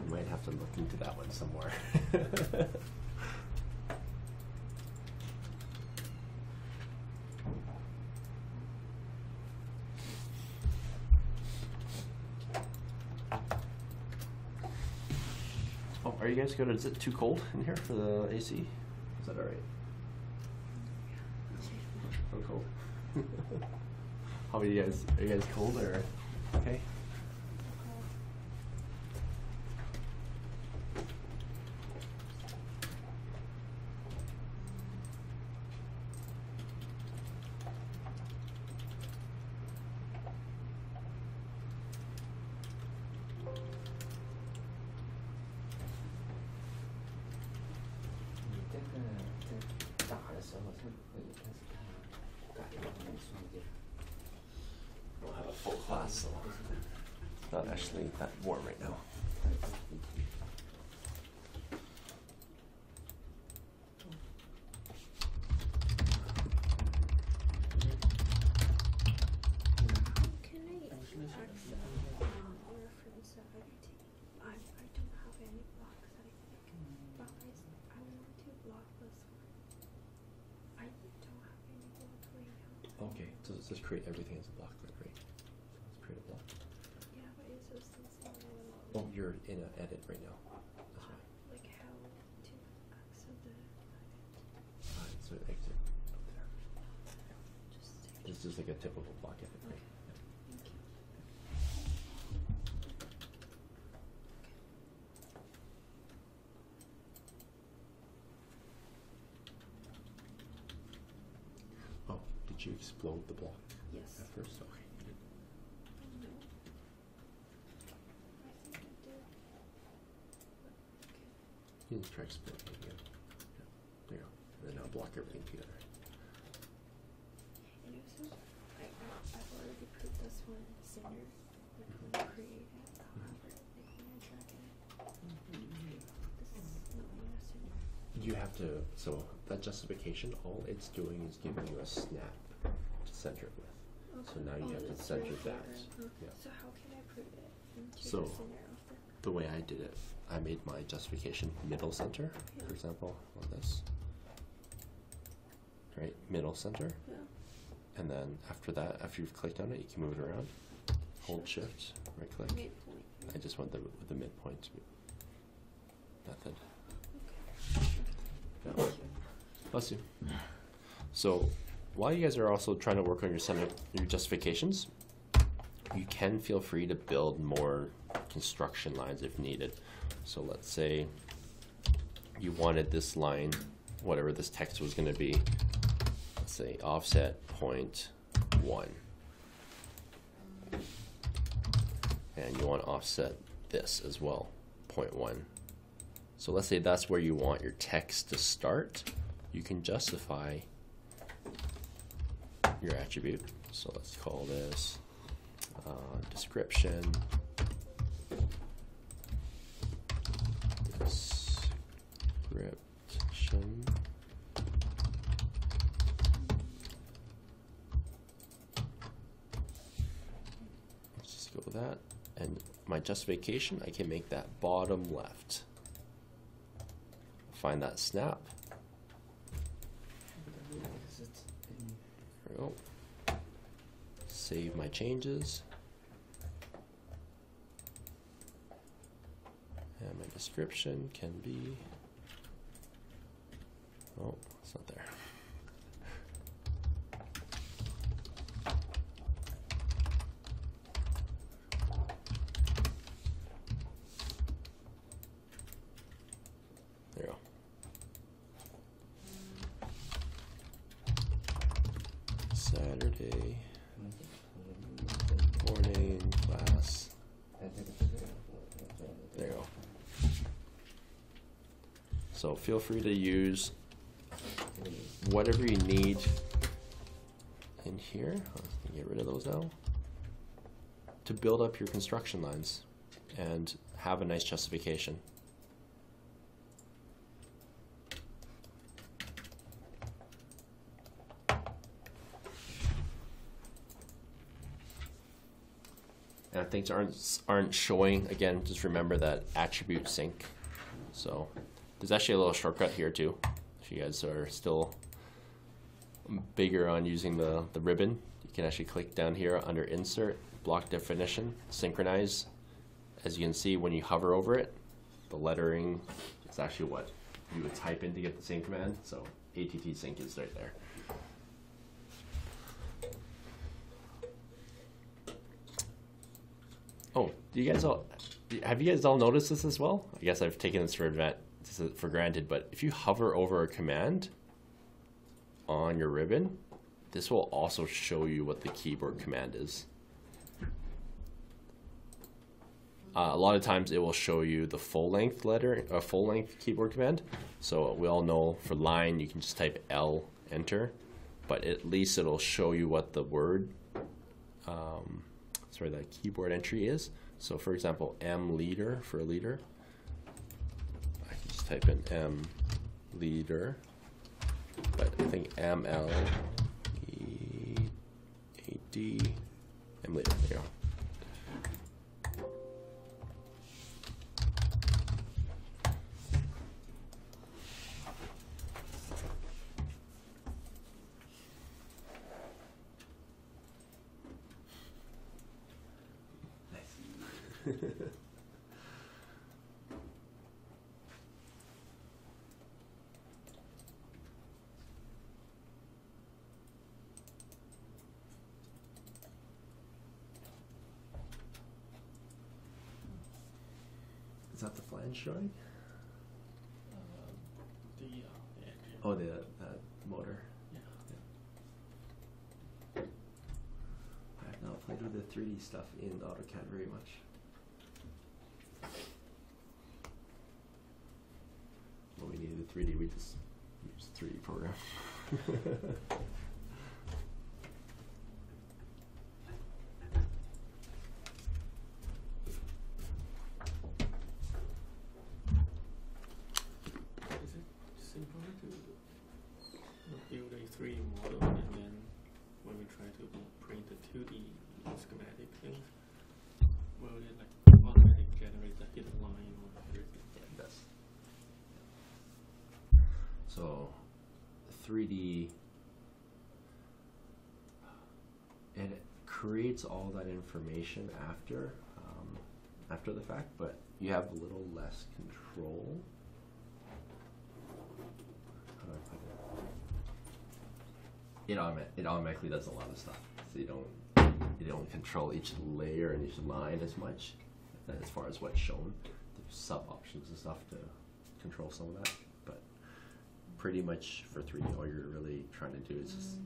[SPEAKER 1] We might have to look into that one somewhere. Oh, are you guys good? Is it too cold in here for the AC? Is that all right? I'm cold. How are you guys? Are you guys cold or okay? We'll have a full class, so it's not actually that warm right now.
[SPEAKER 4] Can I access reference everything? I don't have any blocks, I think. But I want to block this one. I don't have any block right now.
[SPEAKER 1] Okay, so let's just create everything as a block, right? So let's create a block.
[SPEAKER 4] Yeah, but it's just something
[SPEAKER 1] Oh, you're in an edit right now. That's why.
[SPEAKER 4] like how to access the
[SPEAKER 1] Alright, so exit up there.
[SPEAKER 4] just
[SPEAKER 1] This is like a typical block edit, right?
[SPEAKER 4] thank you.
[SPEAKER 1] Oh, did you explode the block
[SPEAKER 4] Yes.
[SPEAKER 1] at first? Okay, you did.
[SPEAKER 4] No. I think I did. But, okay.
[SPEAKER 1] You can try exploding it again. Yeah, there you go. And then now block everything together.
[SPEAKER 4] And also, I've already put this one center, like when I create it. However, like when I drag it, this is not in the center.
[SPEAKER 1] You have to, so that justification, all it's doing is giving you a snap to center it with. So now you have to
[SPEAKER 4] it's
[SPEAKER 1] center
[SPEAKER 4] right
[SPEAKER 1] that.
[SPEAKER 4] here.
[SPEAKER 1] Yeah.
[SPEAKER 4] So how can I put it into
[SPEAKER 1] So-
[SPEAKER 4] the center of the?
[SPEAKER 1] The way I did it, I made my justification middle center,
[SPEAKER 4] Yeah.
[SPEAKER 1] for example, on this. Right, middle center.
[SPEAKER 4] Yeah.
[SPEAKER 1] And then after that, after you've clicked on it, you can move it around. Hold shift, right click.
[SPEAKER 4] Midpoint.
[SPEAKER 1] I just went with the midpoint method.
[SPEAKER 4] Okay.
[SPEAKER 1] Yeah. Bless you. So while you guys are also trying to work on your justifications, you can feel free to build more construction lines if needed. So let's say you wanted this line, whatever this text was going to be, let's say offset 0.1. And you want to offset this as well, 0.1. So let's say that's where you want your text to start. You can justify your attribute. So let's call this description. Description. Let's just go with that. And my justification, I can make that bottom left. Find that snap. There we go. Save my changes. And my description can be, oh, it's not there. There you go. Saturday morning class. There you go. So feel free to use whatever you need in here. Get rid of those now. To build up your construction lines and have a nice justification. And if things aren't showing, again, just remember that attribute sync. So there's actually a little shortcut here too. If you guys are still bigger on using the ribbon, you can actually click down here under Insert, Block Definition, Synchronize. As you can see, when you hover over it, the lettering is actually what you would type in to get the same command. So ATT sync is right there. Oh, do you guys all have you guys all noticed this as well? I guess I've taken this for granted, but if you hover over a command on your ribbon, this will also show you what the keyboard command is. A lot of times it will show you the full-length full-length keyboard command. So we all know for line you can just type L, enter, but at least it'll show you what the word, the keyboard entry is. So for example, M leader for leader, I can just type in M leader, but I think ML EAD M leader. There you go. Is that the flange showing?
[SPEAKER 2] The engine.
[SPEAKER 1] Oh, the motor.
[SPEAKER 2] Yeah.
[SPEAKER 1] I have not played with the 3D stuff in AutoCAD very much. When we needed the 3D, we just used the 3D program.
[SPEAKER 2] Is it simple to build a 3D model and then when we try to print the 2D schematic things, will it like automatically generate the hidden line or everything?
[SPEAKER 1] Yeah, it does. So 3D, and it creates all that information after the fact, but you have a little less control. How do I put it? It automatically does a lot of stuff, so you don't control each layer and each line as much as far as what's shown. There's sub options and stuff to control some of that, but pretty much for 3D, all you're really trying to do is just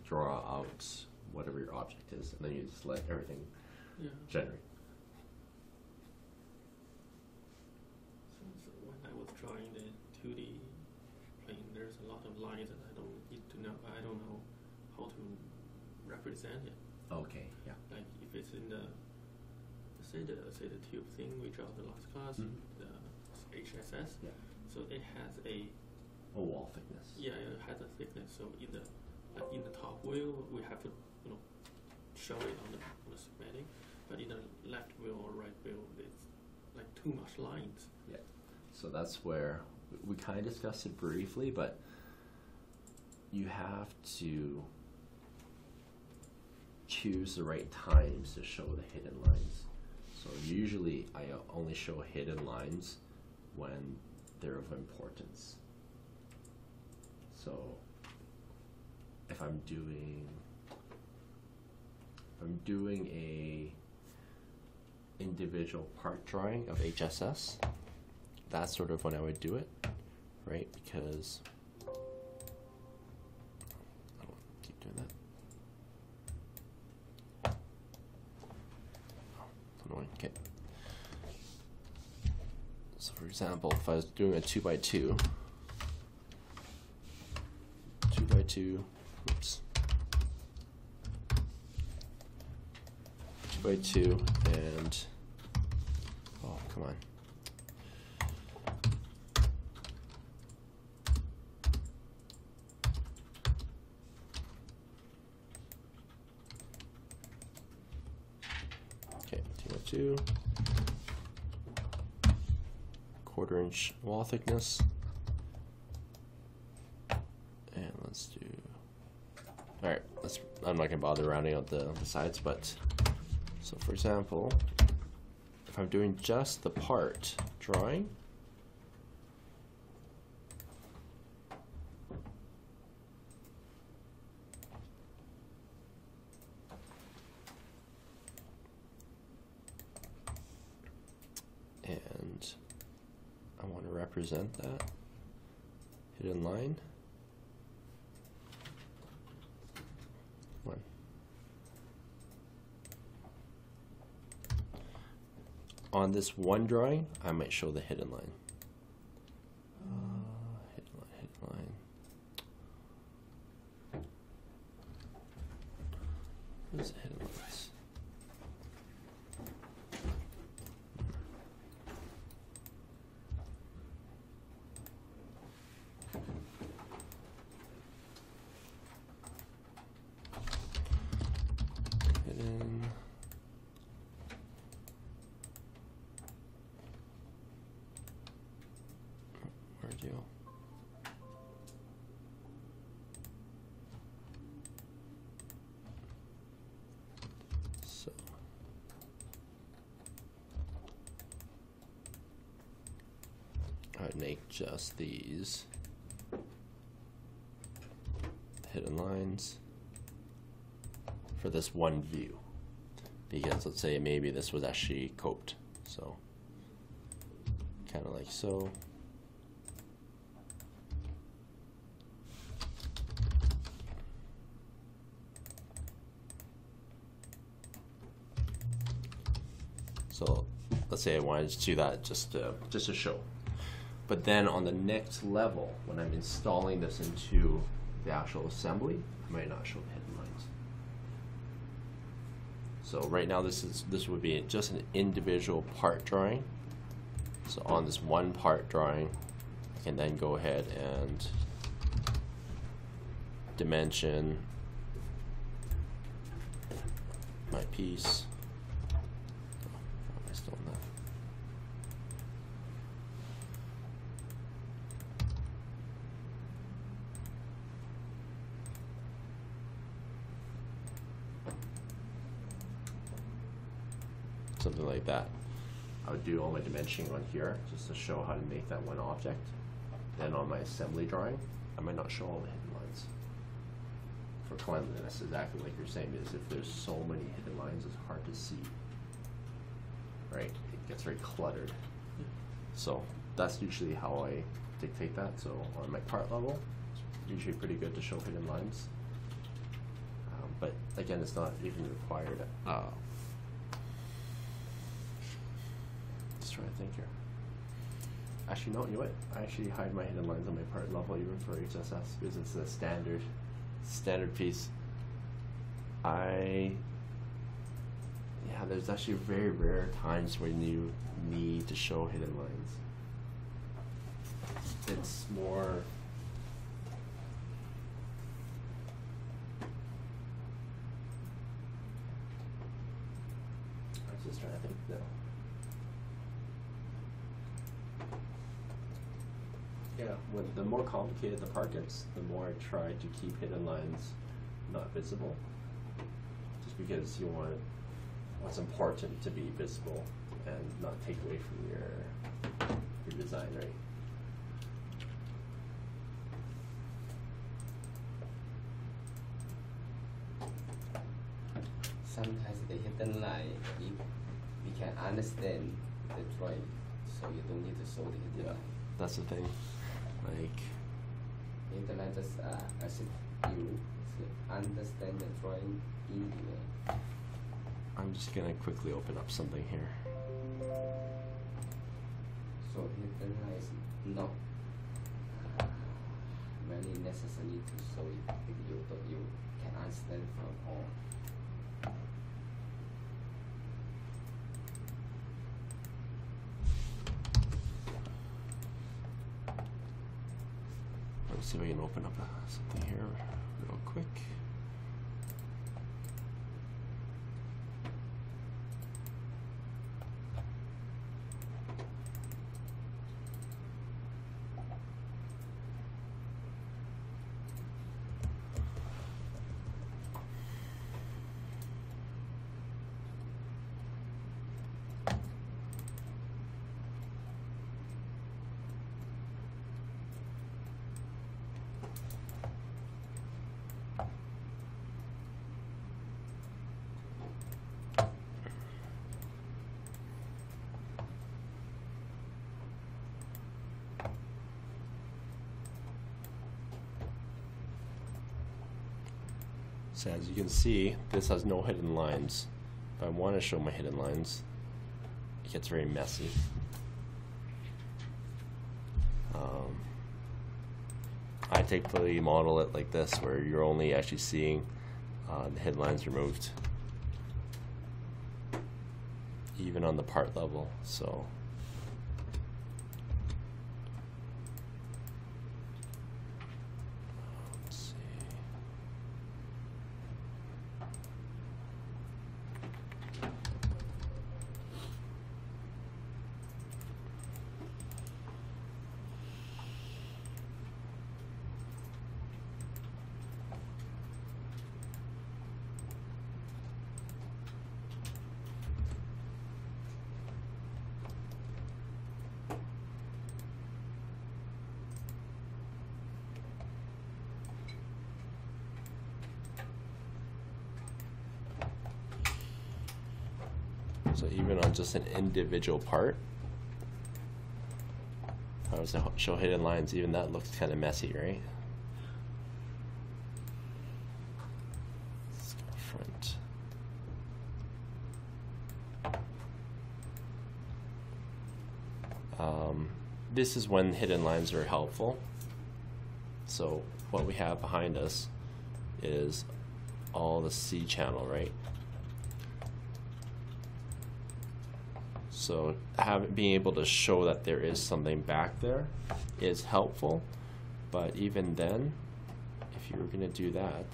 [SPEAKER 1] draw out whatever your object is, and then you just let everything generate.
[SPEAKER 2] So when I was drawing the 2D plane, there's a lot of lines that I don't know how to represent it.
[SPEAKER 1] Okay, yeah.
[SPEAKER 2] Like if it's in the say the tube thing we draw the last class, the HSS.
[SPEAKER 1] Yeah.
[SPEAKER 2] So it has a
[SPEAKER 1] wall thickness.
[SPEAKER 2] Yeah, it has a thickness. So in the top wheel, we have to show it on the schematic, but in the left wheel or right wheel, it's like too much lines.
[SPEAKER 1] Yeah. So that's where we kind of discussed it briefly, but you have to choose the right times to show the hidden lines. So usually I only show hidden lines when they're of importance. So if I'm doing a individual part drawing of HSS, that's sort of when I would do it, right? Because I don't keep doing that. Oh, it's annoying. Okay. So for example, if I was doing a 2x2, oops, 2x2, and oh, come on. Okay, 2x2. 1/4 inch wall thickness, and let's do. All right, I'm not gonna bother rounding out the sides, but so for example, if I'm doing just the part drawing, and I want to represent that hidden line. One. On this one drawing, I might show the hidden line. Hidden line. What is hidden lines? Hidden. Where'd you? So I'd make just these hidden lines for this one view, because let's say maybe this was actually coped, so kind of like so. So let's say I wanted to do that just to show. But then on the next level, when I'm installing this into the actual assembly, I might not show the hidden lines. So right now this would be just an individual part drawing. So on this one part drawing, I can then go ahead and dimension my piece. Still in that. Something like that. I would do all my dimensioning on here just to show how to make that one object. Then on my assembly drawing, I might not show all the hidden lines. For cleanliness, exactly like you're saying, is if there's so many hidden lines, it's hard to see. Right, it gets very cluttered. So that's usually how I dictate that. So on my part level, it's usually pretty good to show hidden lines. But again, it's not even required. Let's try to think here. Actually, no, you know what? I actually hide my hidden lines on my part level even for HSS because it's a standard piece. Yeah, there's actually very rare times when you need to show hidden lines. It's more I was just trying to think though. Yeah, when the more complicated the part gets, the more I try to keep hidden lines not visible. Just because you want what's important to be visible and not take away from your design, right?
[SPEAKER 3] Sometimes the hidden line, if we can understand the drawing, so you don't need to show the hidden line.
[SPEAKER 1] That's the thing. Like
[SPEAKER 3] hidden line just assist you to understand the drawing easier.
[SPEAKER 1] I'm just gonna quickly open up something here.
[SPEAKER 3] So hidden line is not very necessary to show it if you can understand from all.
[SPEAKER 1] Let's see if we can open up something here real quick. So as you can see, this has no hidden lines. If I want to show my hidden lines, it gets very messy. I typically model it like this, where you're only actually seeing the hidden lines removed, even on the part level. So let's see. So even on just an individual part, if I was to show hidden lines, even that looks kind of messy, right? Let's go front. This is when hidden lines are helpful. So what we have behind us is all the C channel, right? So being able to show that there is something back there is helpful, but even then, if you were going to do that,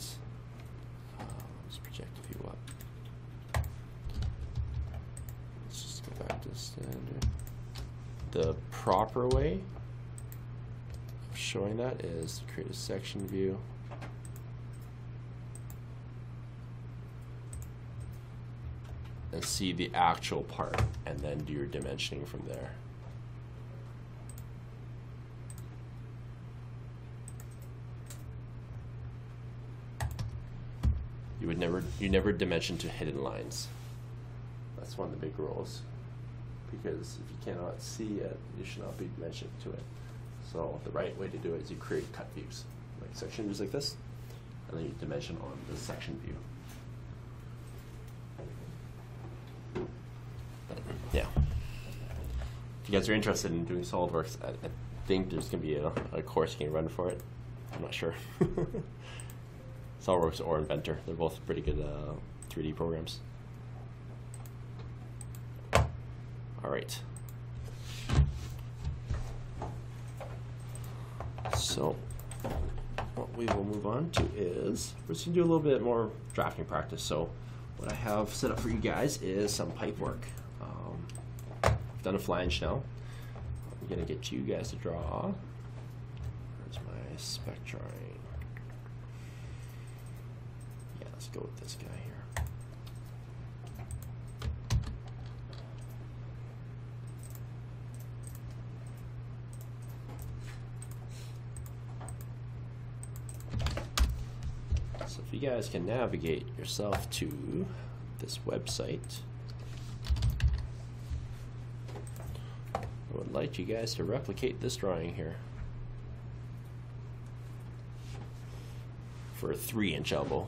[SPEAKER 1] let's project a view up. Let's just go back to standard. The proper way of showing that is to create a section view. And see the actual part, and then do your dimensioning from there. You never dimension to hidden lines. That's one of the big rules, because if you cannot see it, you should not be dimensioning to it. So the right way to do it is you create cut views, like section views like this, and then you dimension on the section view. Yeah. If you guys are interested in doing SolidWorks, I think there's going to be a course you can run for it. I'm not sure. SolidWorks or Inventor. They're both pretty good 3D programs. All right. So what we will move on to is we're just going to do a little bit more drafting practice. So what I have set up for you guys is some pipe work. I've done a flange now. I'm going to get you guys to draw. Where's my spec drawing? Yeah, let's go with this guy here. So if you guys can navigate yourself to this website, I would like you guys to replicate this drawing here for a 3-inch elbow.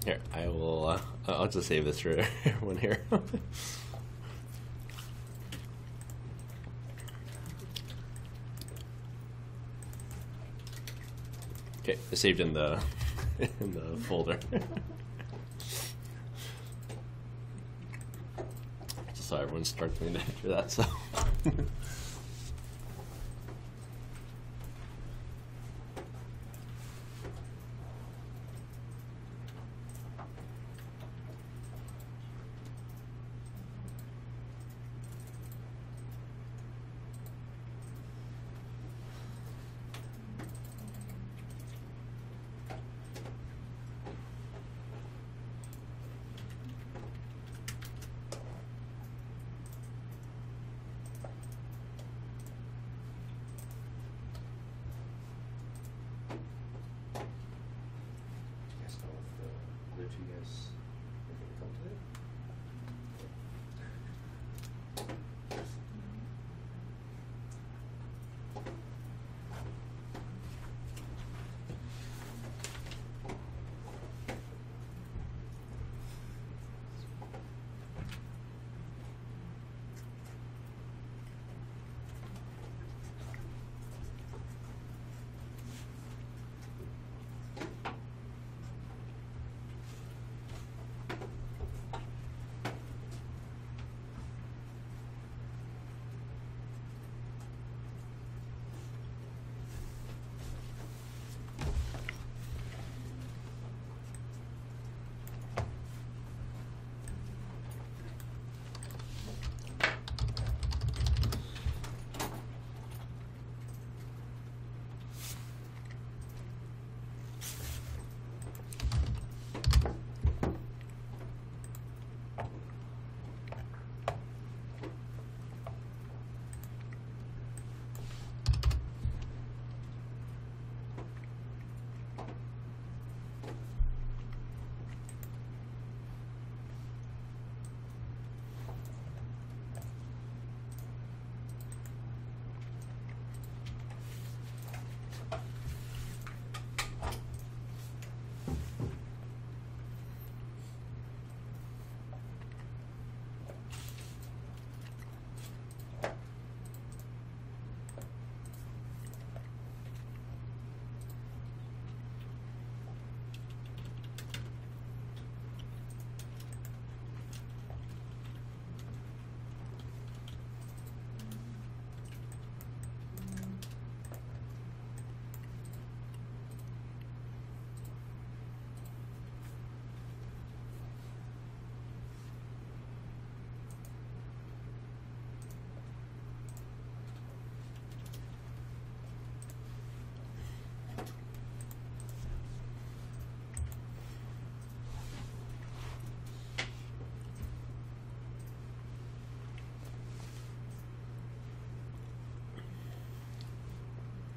[SPEAKER 1] Here, I will I'll just save this for everyone here. Okay, I saved in the in the folder. Just saw everyone struggling after that, so.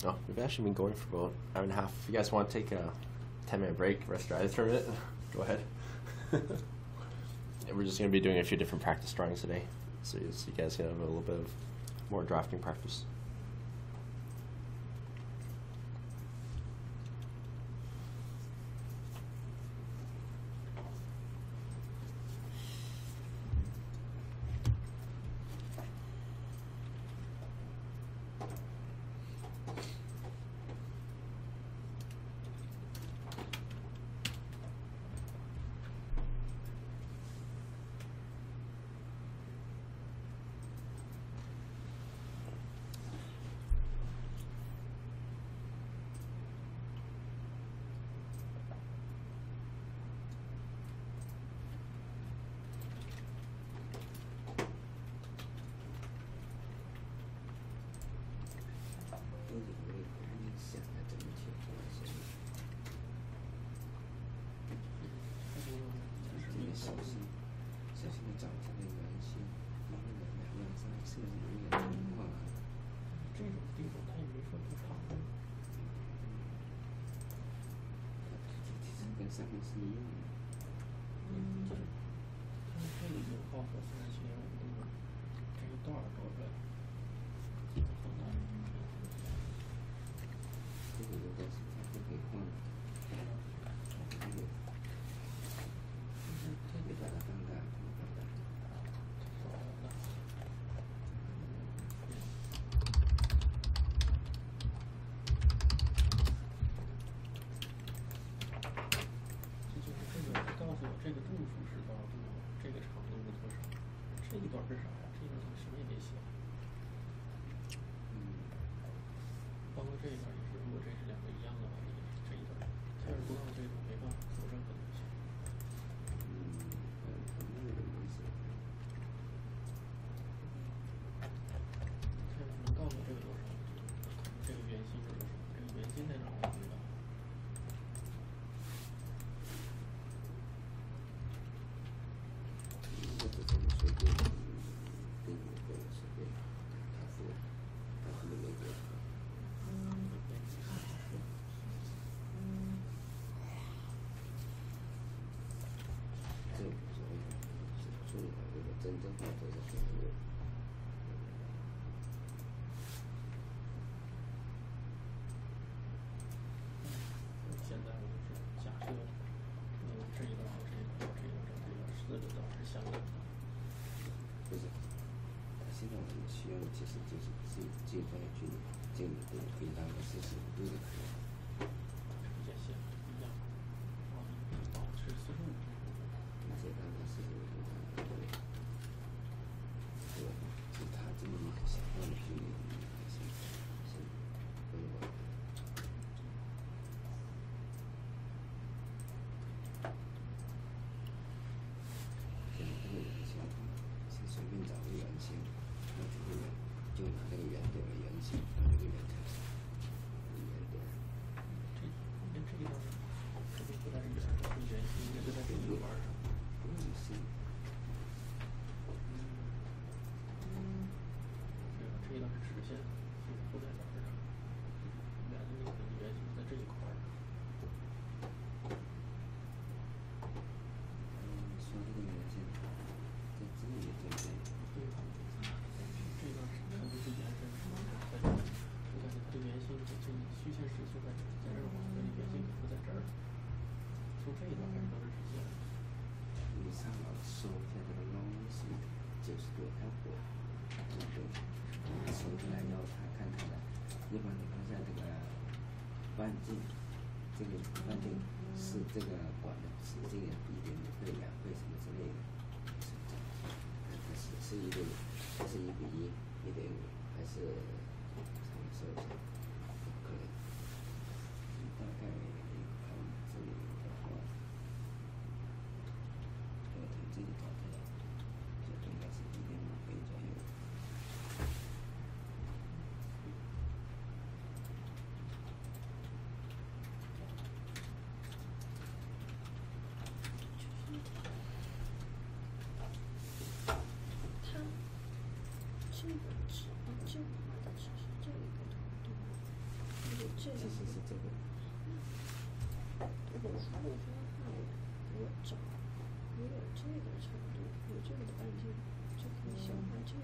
[SPEAKER 1] Oh, we've actually been going for about an hour and a half. If you guys want to take a 10-minute break, rest your eyes for a minute, go ahead. And we're just going to be doing a few different practice drawings today, so you guys can have a little bit of more drafting practice.
[SPEAKER 2] 这一段也是，如果这是两个一样的话，这一段开始播放这一段没办法做任何东西。看能告诉我这个多少？这个圆心是多少？这个圆心在哪儿？我不知道。
[SPEAKER 3] 真正或者是选择。
[SPEAKER 2] 现在我就是假设，这一段和这一段和这一段这一段4个字是相等的。
[SPEAKER 3] 不是，现在我们需要的其实就是这段距离，这里的可以让它45度的可以。
[SPEAKER 2] 也行，一样。是45度。
[SPEAKER 3] 这让它45度的。对，就它这么一个小段的距离，行，可以吧？这个圆形，先随便找个圆形，那这个圆就拿这个圆点为圆形，把这个圆点，圆点。
[SPEAKER 2] 这一段肯定不在圆上，是圆心，应该就在这一块上。
[SPEAKER 3] 圆形。
[SPEAKER 2] 这一段是直线，所以不在哪儿上。圆的那个圆形在这一块儿。
[SPEAKER 3] 说这个圆形在这里对不对？
[SPEAKER 2] 对吧？这一段是肯定是延伸的，在这儿。我感觉它的圆心这虚线实就在这儿嘛，所以圆心不在这儿。从这一段开始都是直线。
[SPEAKER 3] 你上网搜一下这个 long sheet 90度 F， 对，你搜出来以后，看它的，一般你看一下这个半径，这个半径是这个管的直径1.5倍、2倍什么之类的，是1:5，还是1:1、1:5，还是上面搜一下，可以。大概看这里的话。从这里找出来，这应该是1.5倍左右。
[SPEAKER 4] 它这个纸，这个画的纸是这一个图，对吧？这个
[SPEAKER 3] 是这个。
[SPEAKER 4] 我如果说画我找，如果这个长度有这个的半径，就可以小画这个。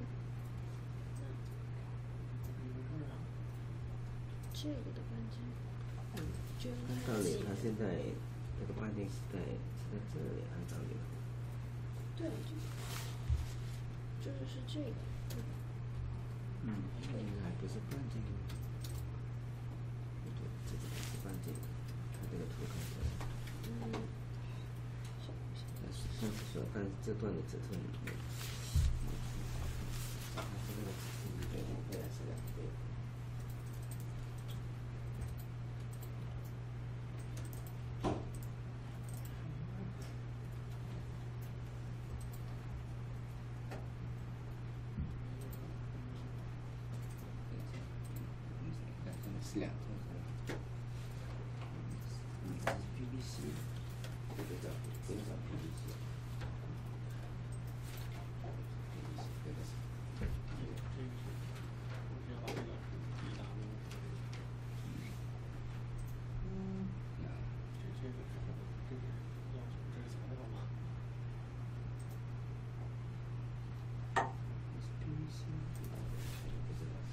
[SPEAKER 4] 这个的半径，这样
[SPEAKER 3] 按道理，它现在这个半径是在这里，按道理。
[SPEAKER 4] 对，就是这个，对吧？
[SPEAKER 3] 这个应该不是半径。不对，这个不是半径，它这个图看起来。但是这段的指寸里面，它这个指寸1.5倍还是2倍？是2寸是吧？这是 PVC， 这个叫PVC。这个是。
[SPEAKER 2] 我先把这个一打明。这个是要求，这是材料吗？
[SPEAKER 3] 是 PVC， 不知道是。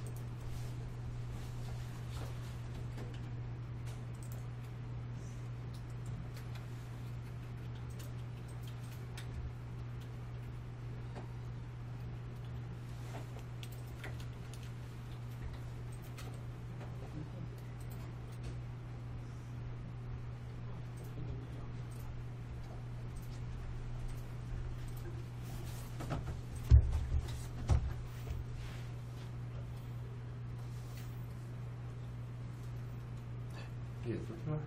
[SPEAKER 1] for?
[SPEAKER 2] What?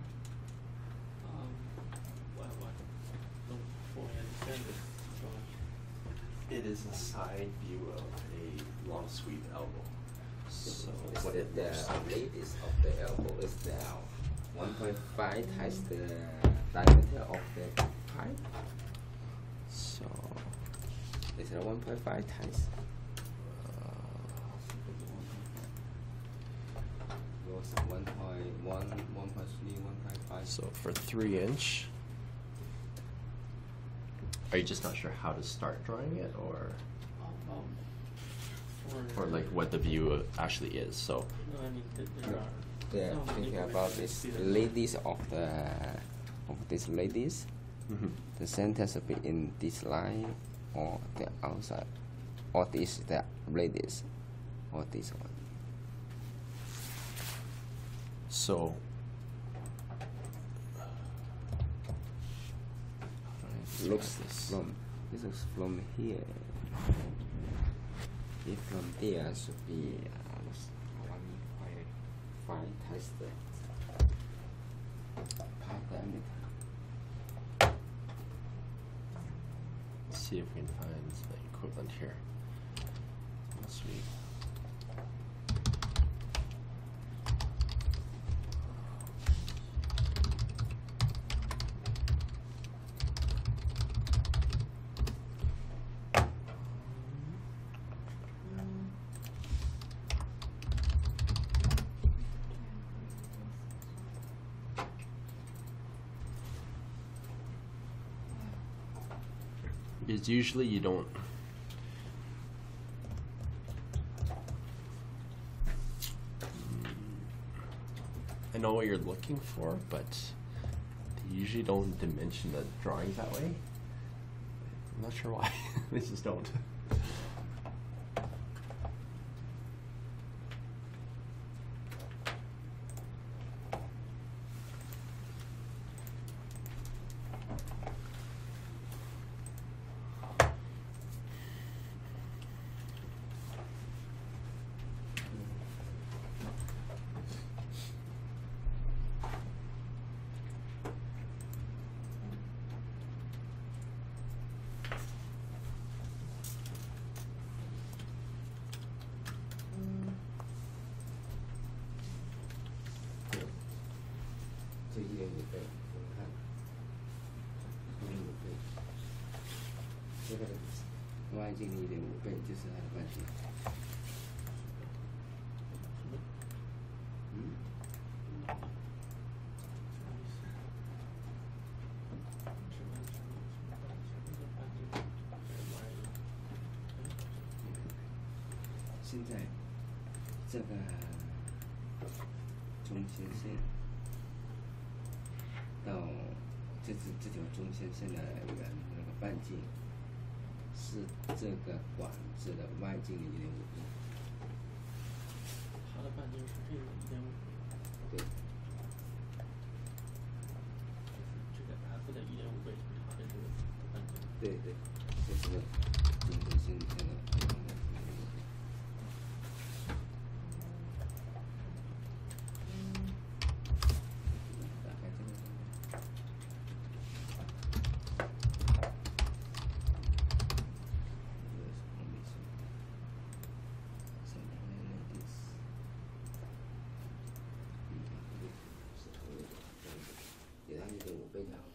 [SPEAKER 2] Don't fully understand this drawing.
[SPEAKER 1] It is a side view of a long sweep elbow. So
[SPEAKER 3] It's
[SPEAKER 1] what it
[SPEAKER 3] the
[SPEAKER 1] looks like.
[SPEAKER 3] radius of the elbow is now 1.5 times the diameter of the pipe.
[SPEAKER 1] So
[SPEAKER 3] Is it 1.5 times? Was 1.1, 1.3, 1.5?
[SPEAKER 1] so for 3-inch. Are you just not sure how to start drawing it, or like what the view actually is? So
[SPEAKER 2] No, I mean there
[SPEAKER 3] No.
[SPEAKER 2] are.
[SPEAKER 3] Yeah,
[SPEAKER 2] some
[SPEAKER 3] thinking
[SPEAKER 2] information
[SPEAKER 3] about
[SPEAKER 2] to
[SPEAKER 3] this
[SPEAKER 2] see that.
[SPEAKER 3] ladies of this ladies, the center should be in this line or the outside, or this the radius, or this one.
[SPEAKER 1] so
[SPEAKER 3] Looks
[SPEAKER 1] this.
[SPEAKER 3] this looks from here. If from there should be 1.5 times the pipe diameter.
[SPEAKER 1] Let's see if we can find the equivalent here. Let's see. Because usually you don't. I know what you're looking for, but they usually don't dimension the drawings that way. I'm not sure why. They just don't.
[SPEAKER 3] 这1.5倍，我们看，1.5倍，这个外径的1.5倍就是它的半径。现在这个中间线到这条中间线的那个半径是这个管子的外径的1.5倍。
[SPEAKER 2] 它的半径是这个1.5，
[SPEAKER 3] 对，
[SPEAKER 2] 这个 F 的1.5倍就是它的这个半径。
[SPEAKER 3] 对对，这是中间线那个。给它1.5倍就好了。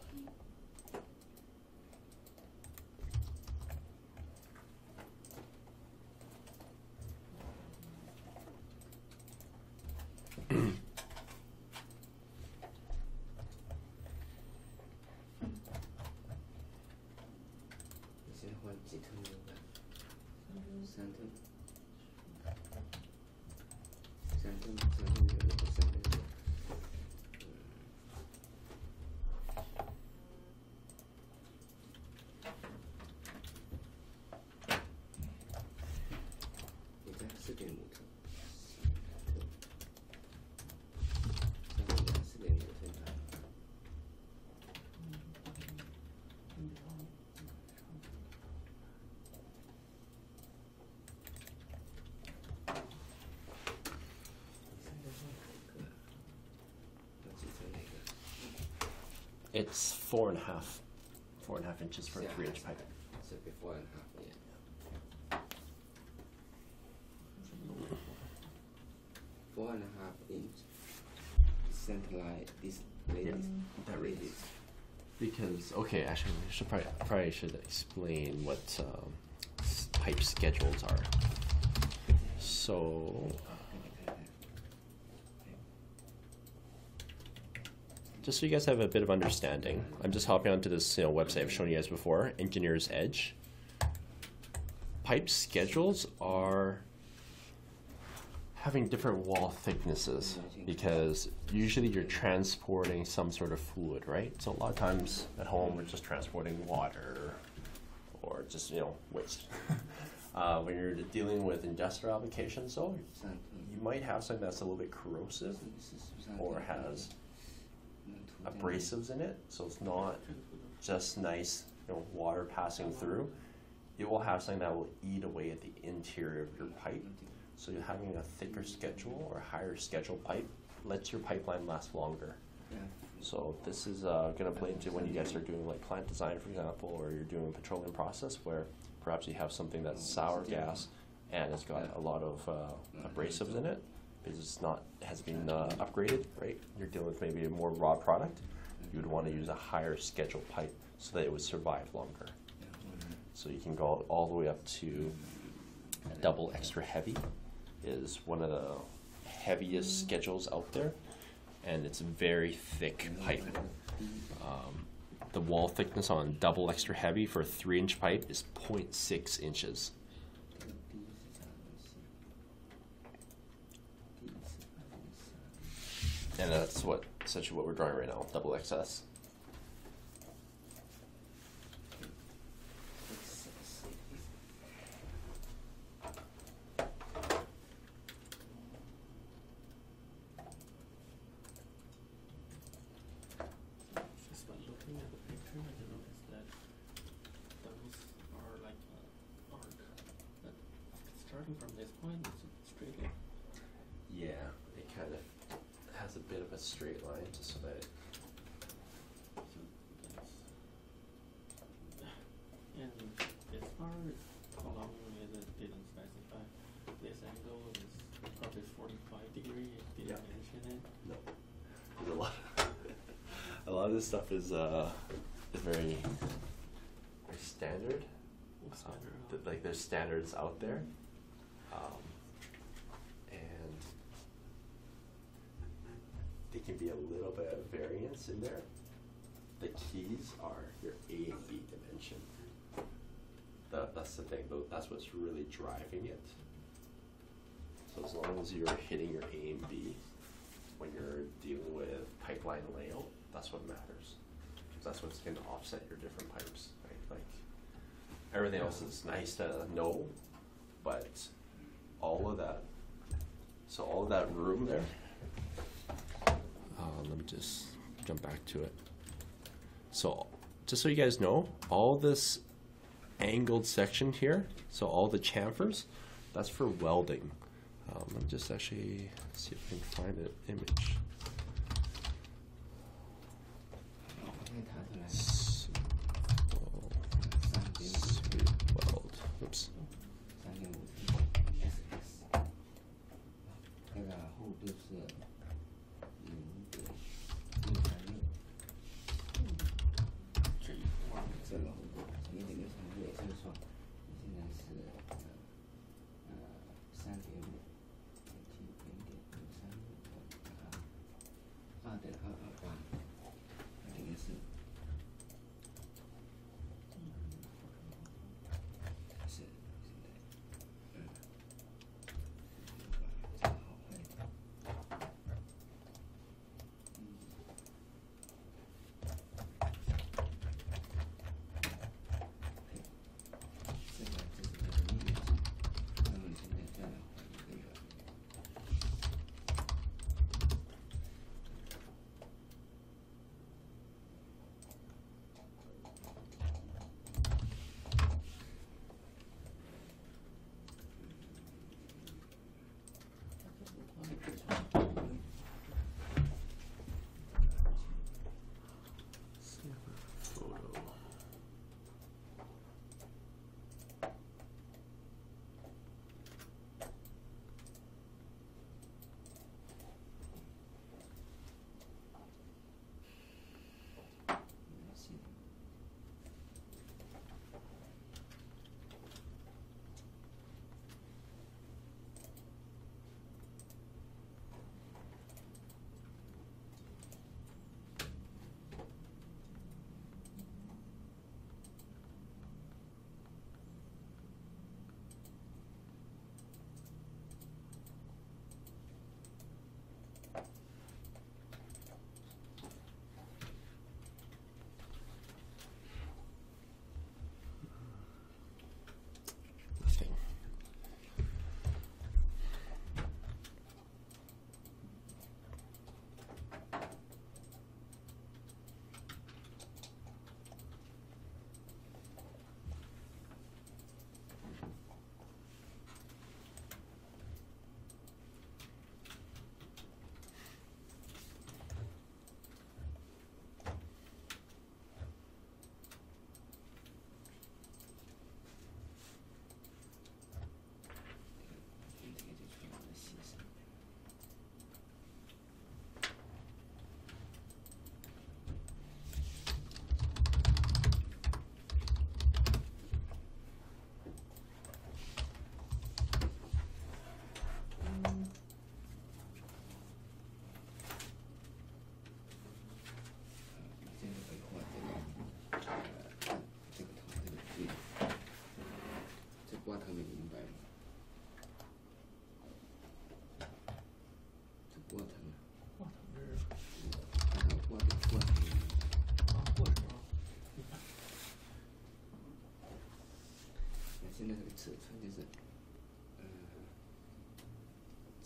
[SPEAKER 1] It's 4.5 inches for a 3-inch pipe.
[SPEAKER 3] So before and half, yeah. 4.5 inch center line, this radius.
[SPEAKER 1] That radius. Because, okay, actually, we should probably should explain what pipe schedules are. So, just so you guys have a bit of understanding, I'm just hopping onto this website I've shown you guys before, Engineer's Edge. Pipe schedules are having different wall thicknesses because usually you're transporting some sort of fluid, right? So a lot of times at home we're just transporting water or just waste. When you're dealing with industrial applications, though, you might have something that's a little bit corrosive or has abrasives in it, so it's not just nice water passing through. It will have something that will eat away at the interior of your pipe. So you're having a thicker schedule or higher schedule pipe lets your pipeline last longer. So this is going to play into when you guys are doing like plant design, for example, or you're doing a petroleum process where perhaps you have something that's sour gas and it's got a lot of abrasives in it because it has been upgraded, right? You're dealing with maybe a more raw product. You would want to use a higher schedule pipe so that it would survive longer. So you can go all the way up to double extra heavy is one of the heaviest schedules out there, and it's very thick pipe. The wall thickness on double extra heavy for a 3-inch pipe is 0.6 inches. And that's essentially what we're drawing right now, double XS.
[SPEAKER 2] From this point, it's a straight line.
[SPEAKER 1] Yeah, it kind of has a bit of a straight line just so that
[SPEAKER 2] and as far as how long it didn't specify, this angle is probably 45 degrees. It didn't mention it.
[SPEAKER 1] No. There's a lot of this stuff is very standard. Like there's standards out there. And there can be a little bit of variance in there. The keys are your A and B dimension. That's the thing, though. That's what's really driving it. So as long as you're hitting your A and B when you're dealing with pipeline layout, that's what matters. That's what's going to offset your different pipes, right? Like everything else is nice to know, but all of that room there. Let me just jump back to it. So just so you guys know, all this angled section here, so all the chamfers, that's for welding. Let me just actually see if I can find an image. Weld. Oops.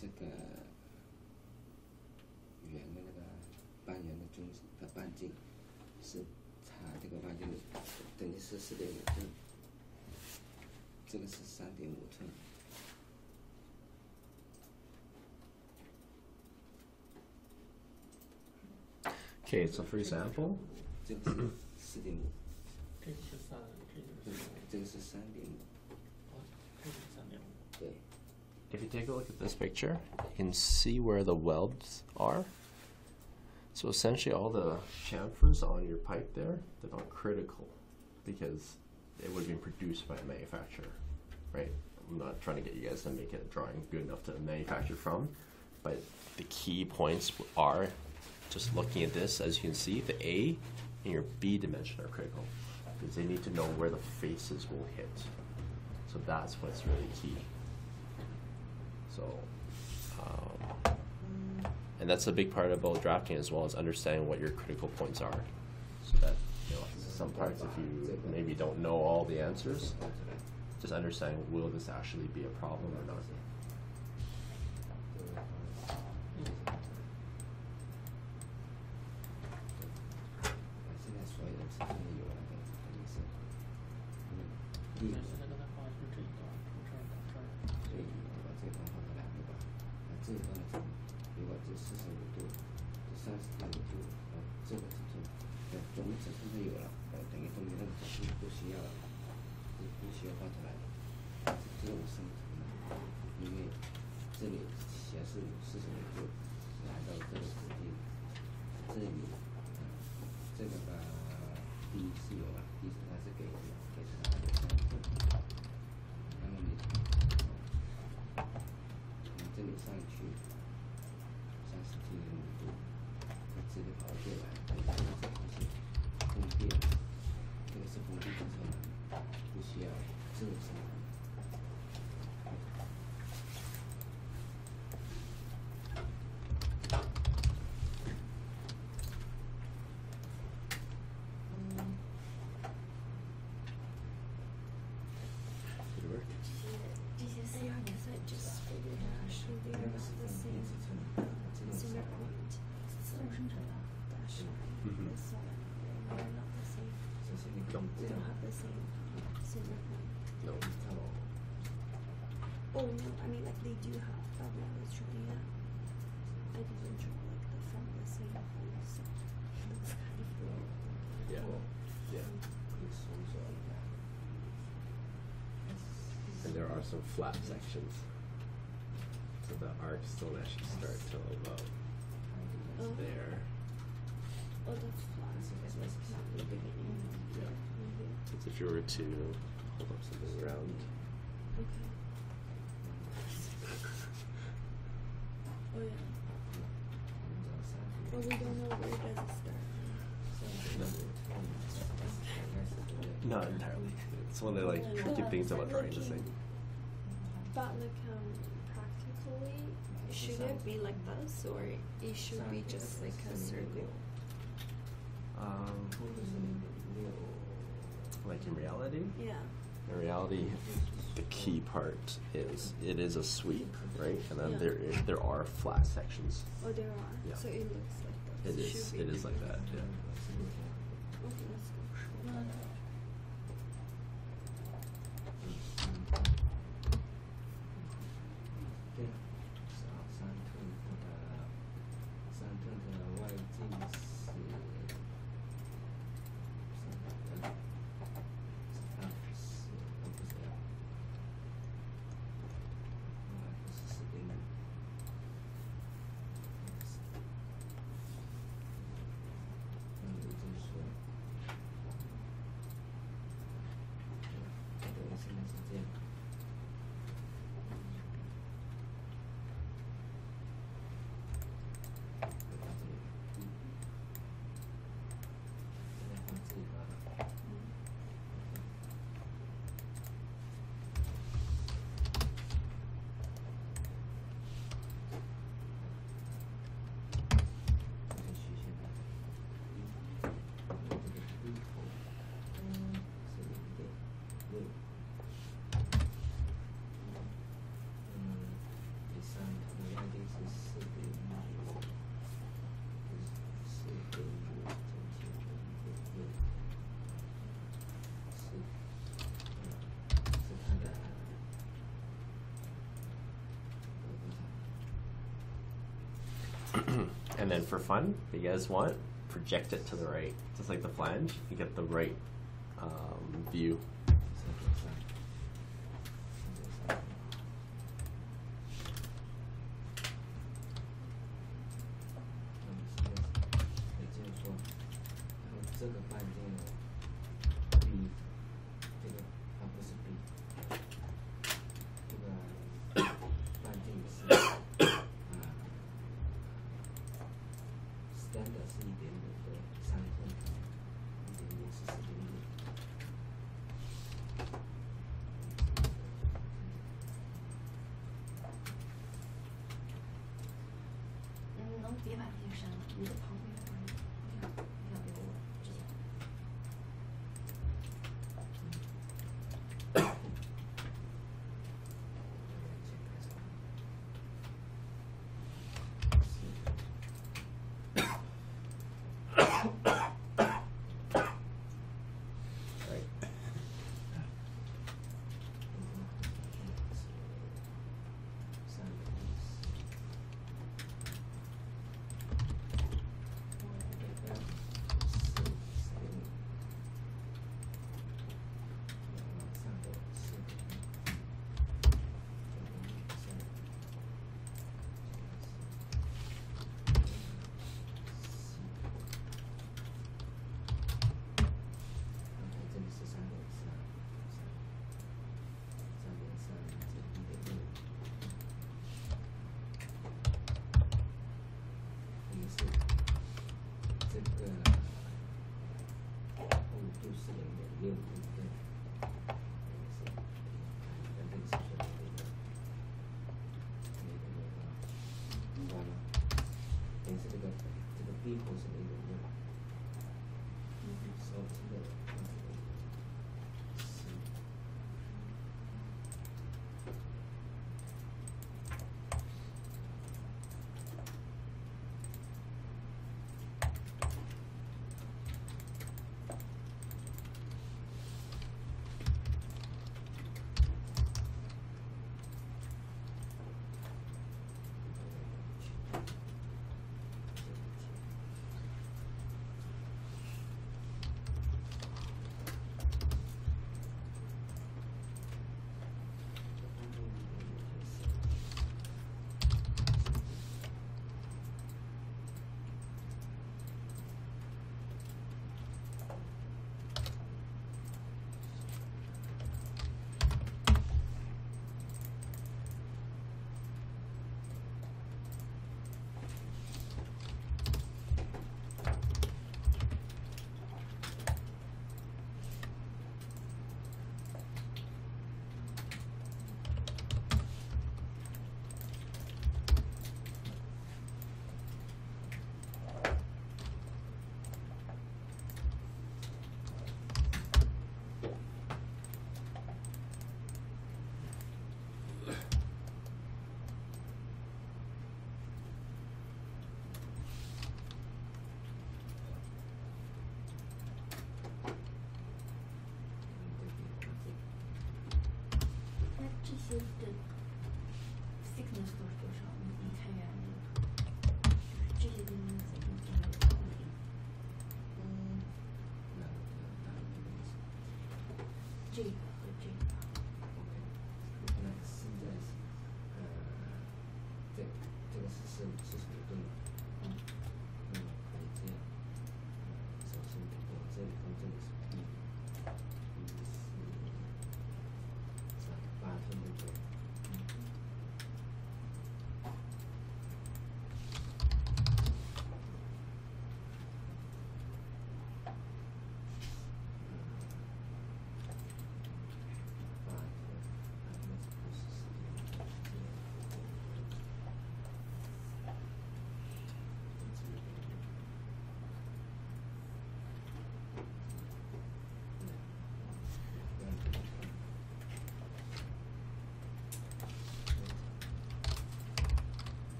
[SPEAKER 3] 这个圆的那个半圆的中的半径是差这个半径等于是4.5寸，这个是3.5寸。
[SPEAKER 1] Okay, so for example,
[SPEAKER 3] 这个是4.5，
[SPEAKER 2] 这个是3，这个是
[SPEAKER 3] 这个是3.5。
[SPEAKER 2] 哦，这个是3.5。
[SPEAKER 3] 对。
[SPEAKER 1] if you take a look at this picture, you can see where the welds are. So essentially all the chamfers on your pipe there, they're not critical because it would have been produced by a manufacturer, right? I'm not trying to get you guys to make a drawing good enough to manufacture from, but the key points are, just looking at this, as you can see, the A and your B dimension are critical because they need to know where the faces will hit. So that's what's really key. So, and that's a big part about drafting as well, as understanding what your critical points are. So that, you know, some parts, if you maybe don't know all the answers, just understanding, will this actually be a problem or not? No.
[SPEAKER 4] Oh no, I mean like they do have, but when I was drawing it, I didn't draw like the from the same hole, so it looks kind of weird.
[SPEAKER 1] Yeah. Yeah. And there are some flat sections. So the arc still actually start till about there.
[SPEAKER 4] Oh, that's flat. It's not the beginning.
[SPEAKER 1] Yeah. It's if you were to hold up something round.
[SPEAKER 4] Okay. Oh yeah. But we don't know where does it start.
[SPEAKER 1] Not entirely. It's one of the like tricky things about drawing this thing.
[SPEAKER 4] But like practically, should it be like this or it should be just like a circle?
[SPEAKER 1] Like in reality?
[SPEAKER 4] Yeah.
[SPEAKER 1] In reality, the key part is it is a sweep, right? And then
[SPEAKER 4] Yeah.
[SPEAKER 1] there are flat sections.
[SPEAKER 4] Oh, there are.
[SPEAKER 1] Yeah.
[SPEAKER 4] So it looks like
[SPEAKER 1] It
[SPEAKER 4] this.
[SPEAKER 1] is.
[SPEAKER 4] Should
[SPEAKER 1] It
[SPEAKER 4] be.
[SPEAKER 1] is like that. Yeah.
[SPEAKER 4] Okay, let's go.
[SPEAKER 1] And then for fun, if you guys want, project it to the right, just like the flange. You get the right view.
[SPEAKER 5] 能别把这些删了，你的旁边的不想留我之前。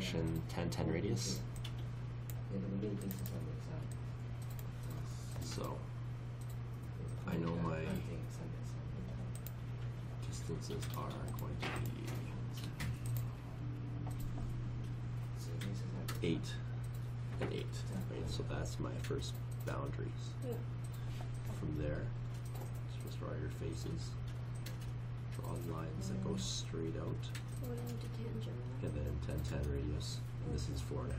[SPEAKER 1] intersection 10-10 radius. So I know my distances are going to be 8 and 8, right? So that's my first boundaries.
[SPEAKER 4] Yeah.
[SPEAKER 1] From there, you're supposed to draw your faces, draw lines that go straight out,
[SPEAKER 4] What into tangent line?
[SPEAKER 1] and then 10-10 radius. And this is 4.5.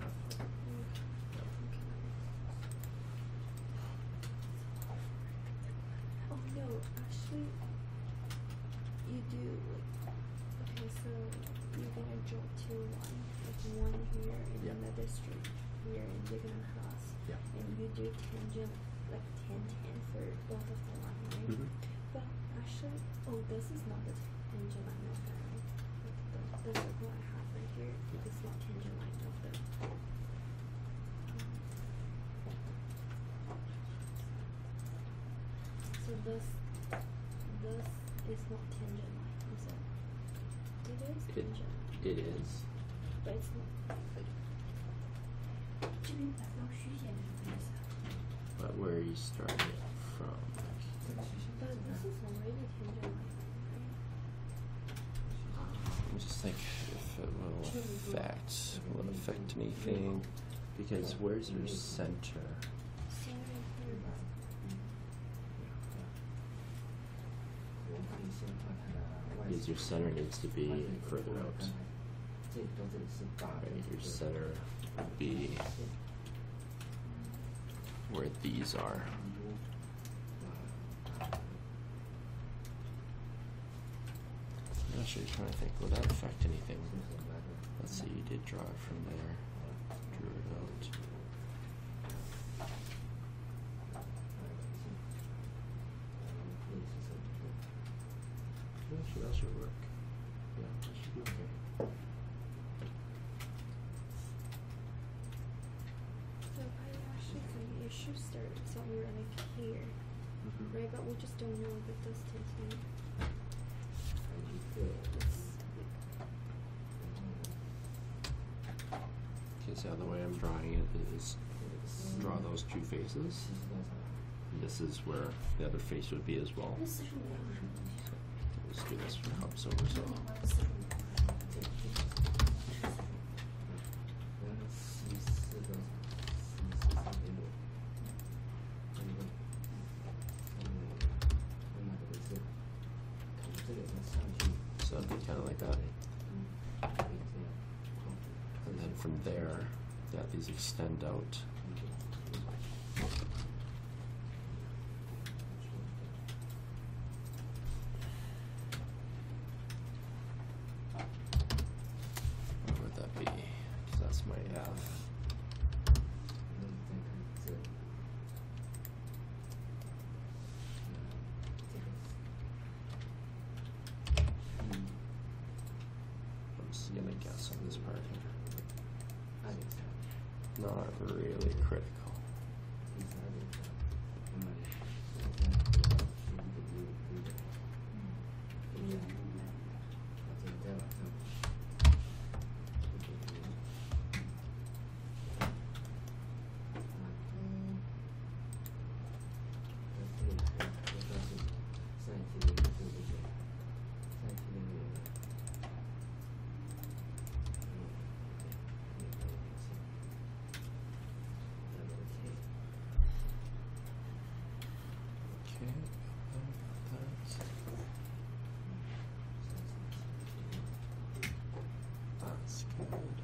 [SPEAKER 4] Oh no, actually, you do like, okay, so you're gonna draw 2 lines, like one here and
[SPEAKER 1] Yeah.
[SPEAKER 4] another straight here, and you're gonna cross.
[SPEAKER 1] Yeah.
[SPEAKER 4] And you do tangent, like 10-10 for both of the line, right?
[SPEAKER 1] Mhm.
[SPEAKER 4] But actually, oh, this is not the tangent line of that, right? Like the circle I have right here is not tangent line of the. So this is not tangent line, is it? It is tangent,
[SPEAKER 1] It is.
[SPEAKER 4] but it's not like.
[SPEAKER 5] 这边打到虚线是什么意思啊？
[SPEAKER 1] But where are you starting it from?
[SPEAKER 4] But this is already tangent line, right?
[SPEAKER 1] Let me just think if it will it affect anything? Because where's your center?
[SPEAKER 4] So right here.
[SPEAKER 1] Because your center needs to be further out. Right, your center would be where these are. I'm actually trying to think, will that affect anything? Let's see, you did draw it from there. Drew it out. Actually, that should work. Yeah, that should be okay.
[SPEAKER 4] So I actually think it should start somewhere like here, right? But we just don't know the distance, right?
[SPEAKER 1] Okay, so the way I'm drawing it is draw those two faces. And this is where the other face would be as well.
[SPEAKER 5] 那45度是什么东西啊？
[SPEAKER 1] Let's do this from hops over so.
[SPEAKER 5] 45度。
[SPEAKER 1] So it'd be kind of like that. And then from there, yeah, these extend out. What would that be? 'Cause that's my F. I'm just gonna guess on this part here. Not really critical. Okay, that's good.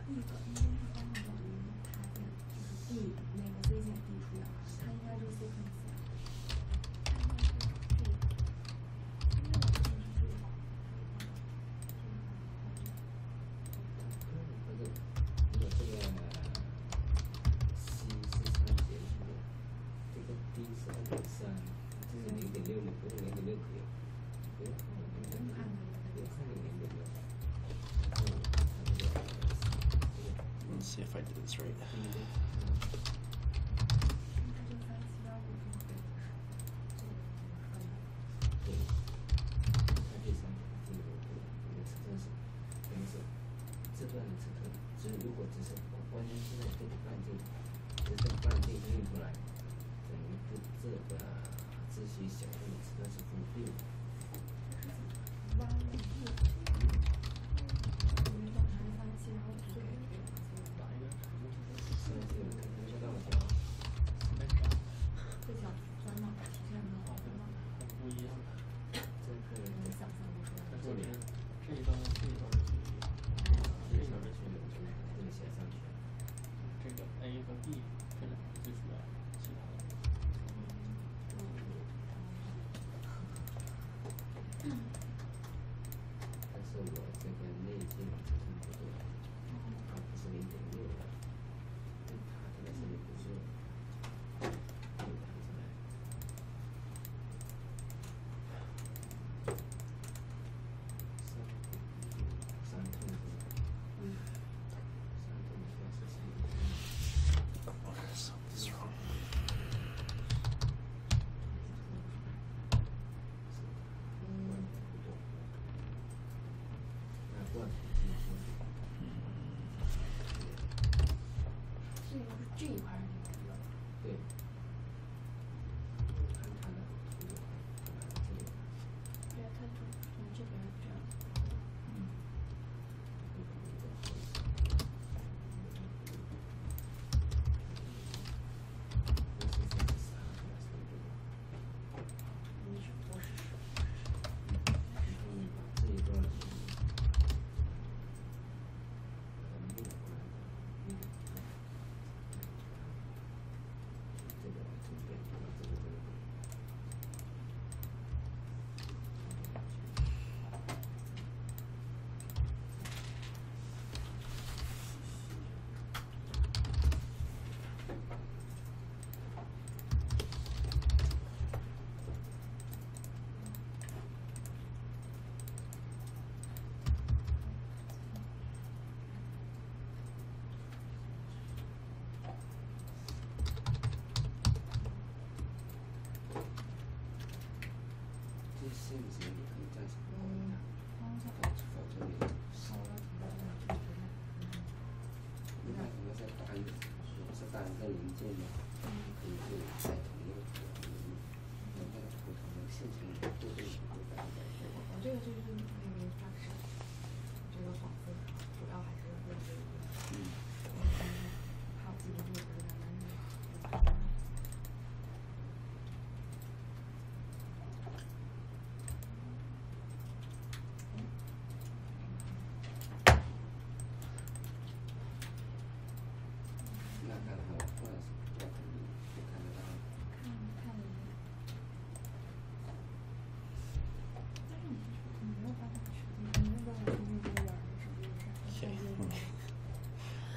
[SPEAKER 5] 那个应该是刚那个插件，就是 D 那个 C 减 D 出来，它应该就是 Synchronize。Let's
[SPEAKER 1] see if I did this right.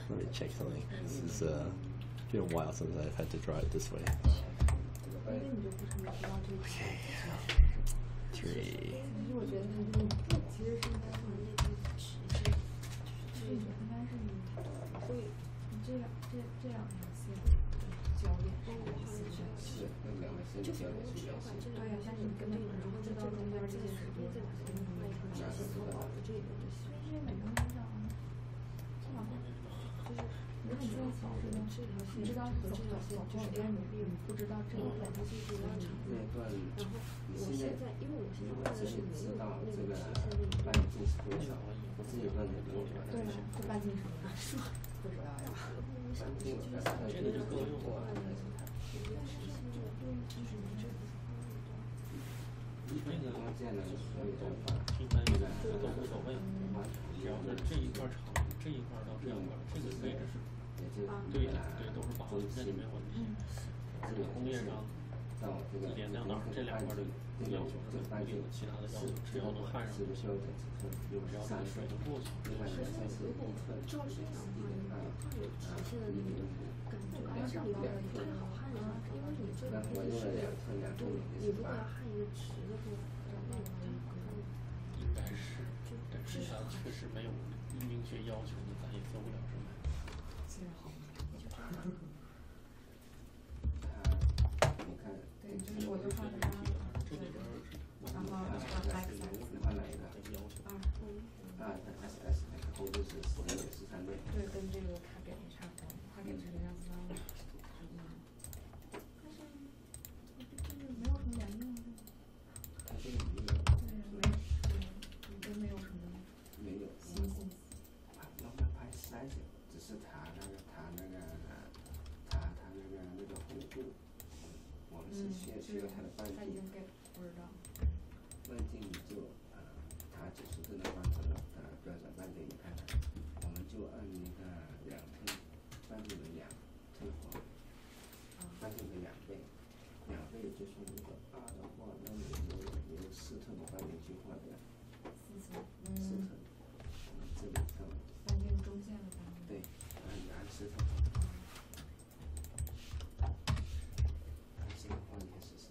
[SPEAKER 1] Let me check something. This is been a while since I've had to draw it this way. Okay. 3.
[SPEAKER 2] 这样的，这个位置是
[SPEAKER 3] 也就
[SPEAKER 2] 对的，对，都是薄的，这里没问题。这个工业上
[SPEAKER 3] 到这个
[SPEAKER 2] 连两道这两块的要求是固定的，其他的要求只要能焊上就行，只要这个水能过去。
[SPEAKER 4] 如果照这样的话，你画有极限的那种感觉，而且你不太好焊上，因为你这个必须是你如果要焊一个直的部分，那你
[SPEAKER 2] 应该是，但是它确实没有明确要求的，咱也做不了什么。
[SPEAKER 5] 这个好，
[SPEAKER 3] 你看，
[SPEAKER 5] 对，就是我就画个它，
[SPEAKER 2] 这里边
[SPEAKER 5] 然后
[SPEAKER 3] 换哪一个？
[SPEAKER 2] 要求。
[SPEAKER 3] SS 那个厚度是0.43倍。
[SPEAKER 5] 对，跟这个他给的差不多，他给的是0.43。
[SPEAKER 4] 但是这个没有什么两样的。
[SPEAKER 3] 它这个没有。
[SPEAKER 5] 都没有什么
[SPEAKER 3] 没有。
[SPEAKER 5] 新信息。
[SPEAKER 3] 要不然拍size，只是它那个厚度，我们是需要它的半径。
[SPEAKER 5] 他已经给不知道。
[SPEAKER 3] 半径就它90度的方程的标准半径，你看看，我们就按那个2推半径的2推后，半径的2倍，2倍就是如果2的话，那你有4寸的半径去画的，4寸，这里上
[SPEAKER 5] 半径中线的半径。
[SPEAKER 3] 对，按4寸，这个画一下试试。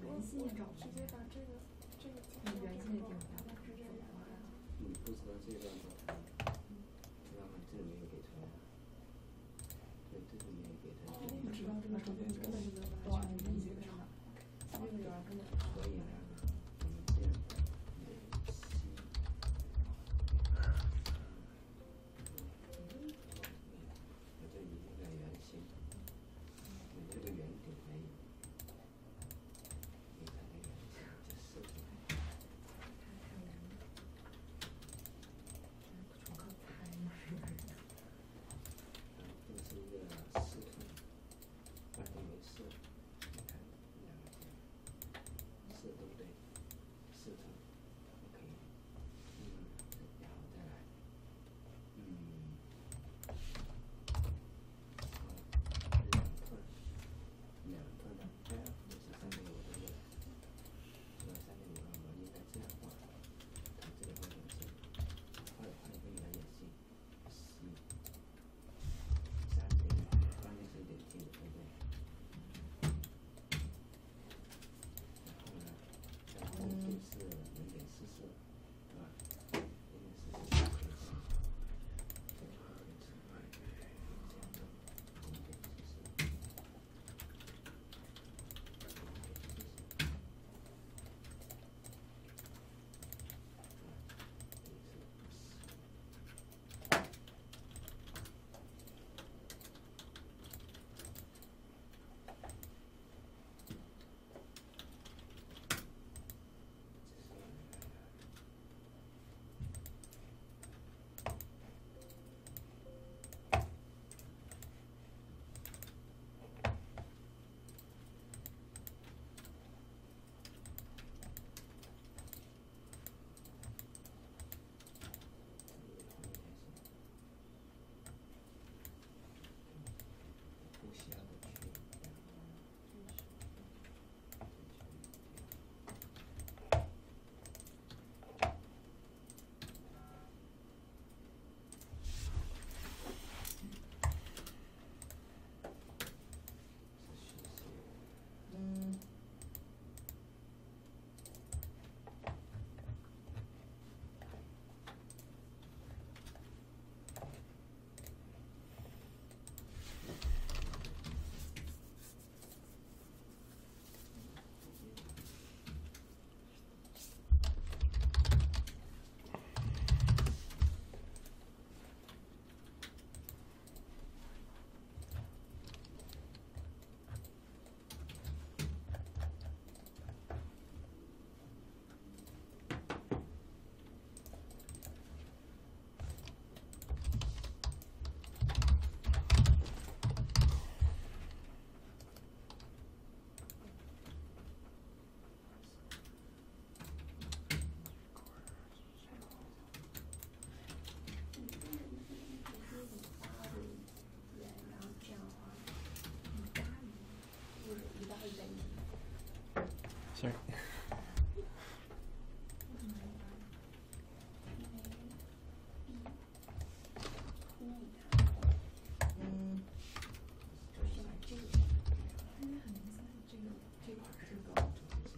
[SPEAKER 4] 原先也找直接把这个
[SPEAKER 5] 你原先也定不了，
[SPEAKER 4] 是这样的。
[SPEAKER 3] 你不知道这段找它，知道吗？这里没有给出来，对，这里没有给出来。
[SPEAKER 5] 不知道这个手机根本就没有办法去理解是吧？这个有人根本
[SPEAKER 3] 所以呢，我们这样我这里一个圆心，你这个圆顶没有，你看这个就是。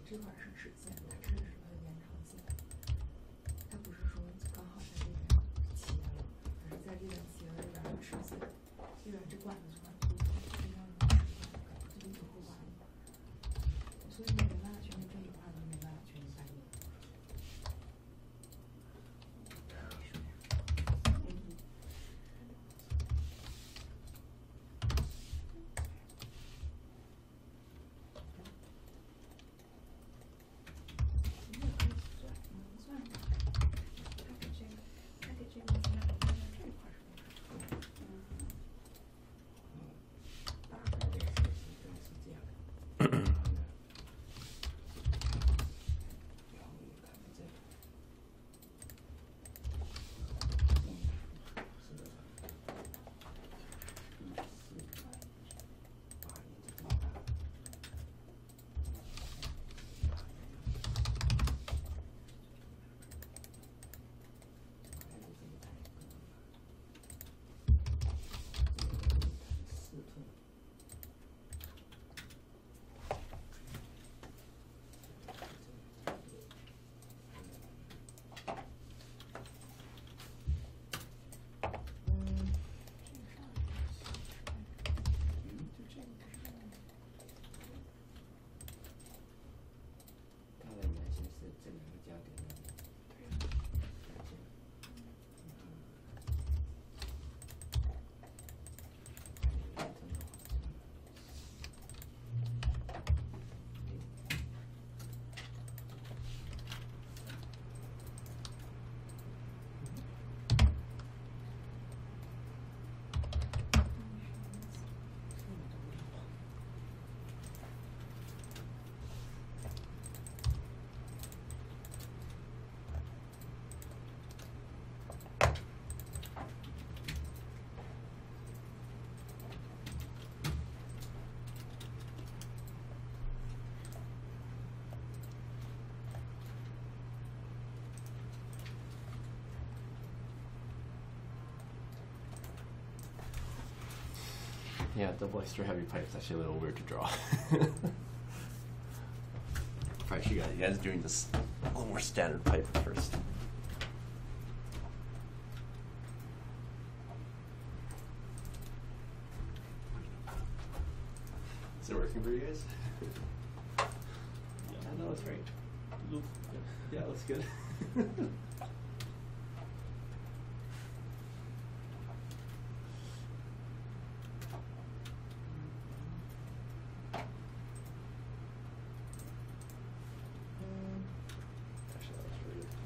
[SPEAKER 5] 这块是直线，它指的是它的延长线，它不是说刚好在这边切了，而是在这边切了，这边是直线，这边这管子就把突出，这边这个就会完了，所以你没办法确定这一块儿，你没办法确定下一块。
[SPEAKER 1] Yeah, double extra heavy pipe is actually a little weird to draw. Probably should get you guys doing this a little more standard pipe first. Is it working for you guys?
[SPEAKER 2] Yeah,
[SPEAKER 1] I know it's great.
[SPEAKER 2] Looks good.
[SPEAKER 1] Yeah, looks good. Actually, that looks really good.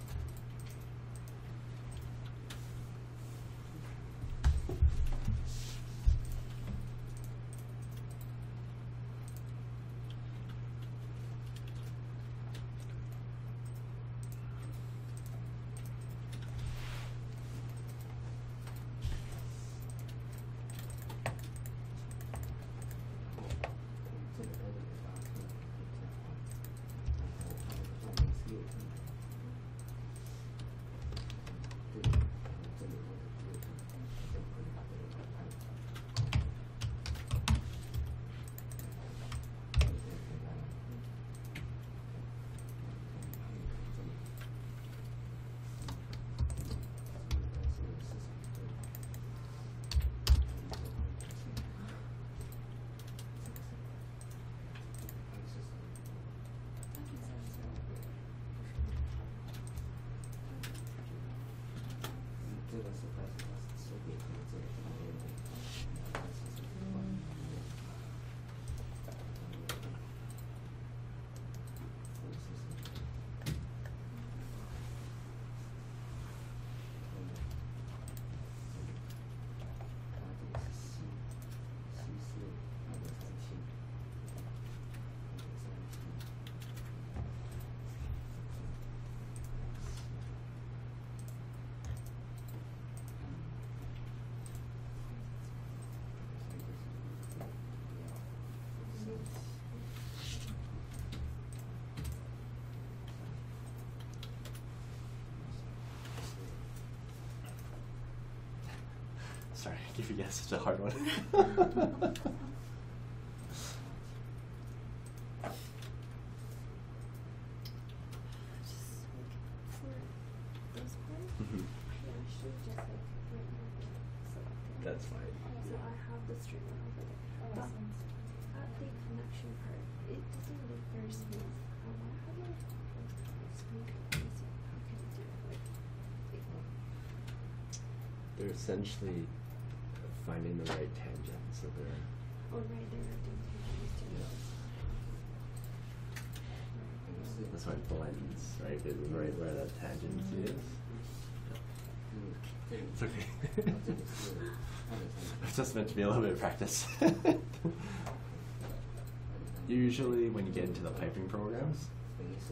[SPEAKER 1] Sorry, I gave you guys such a hard one.
[SPEAKER 4] should just like right now selected.
[SPEAKER 1] That's fine.
[SPEAKER 4] So I have the straight line over there. But at the connection part, it doesn't look very smooth. How do I smooth it? Let me see. How can I do it? Like,
[SPEAKER 1] They're essentially finding the right tangent. So they're
[SPEAKER 4] oh, right there, I didn't take these two.
[SPEAKER 1] Yeah. That's why it blends, right? It is right where that tangent is. It's okay. It's just meant to be a little bit of practice. Usually when you get into the piping programs,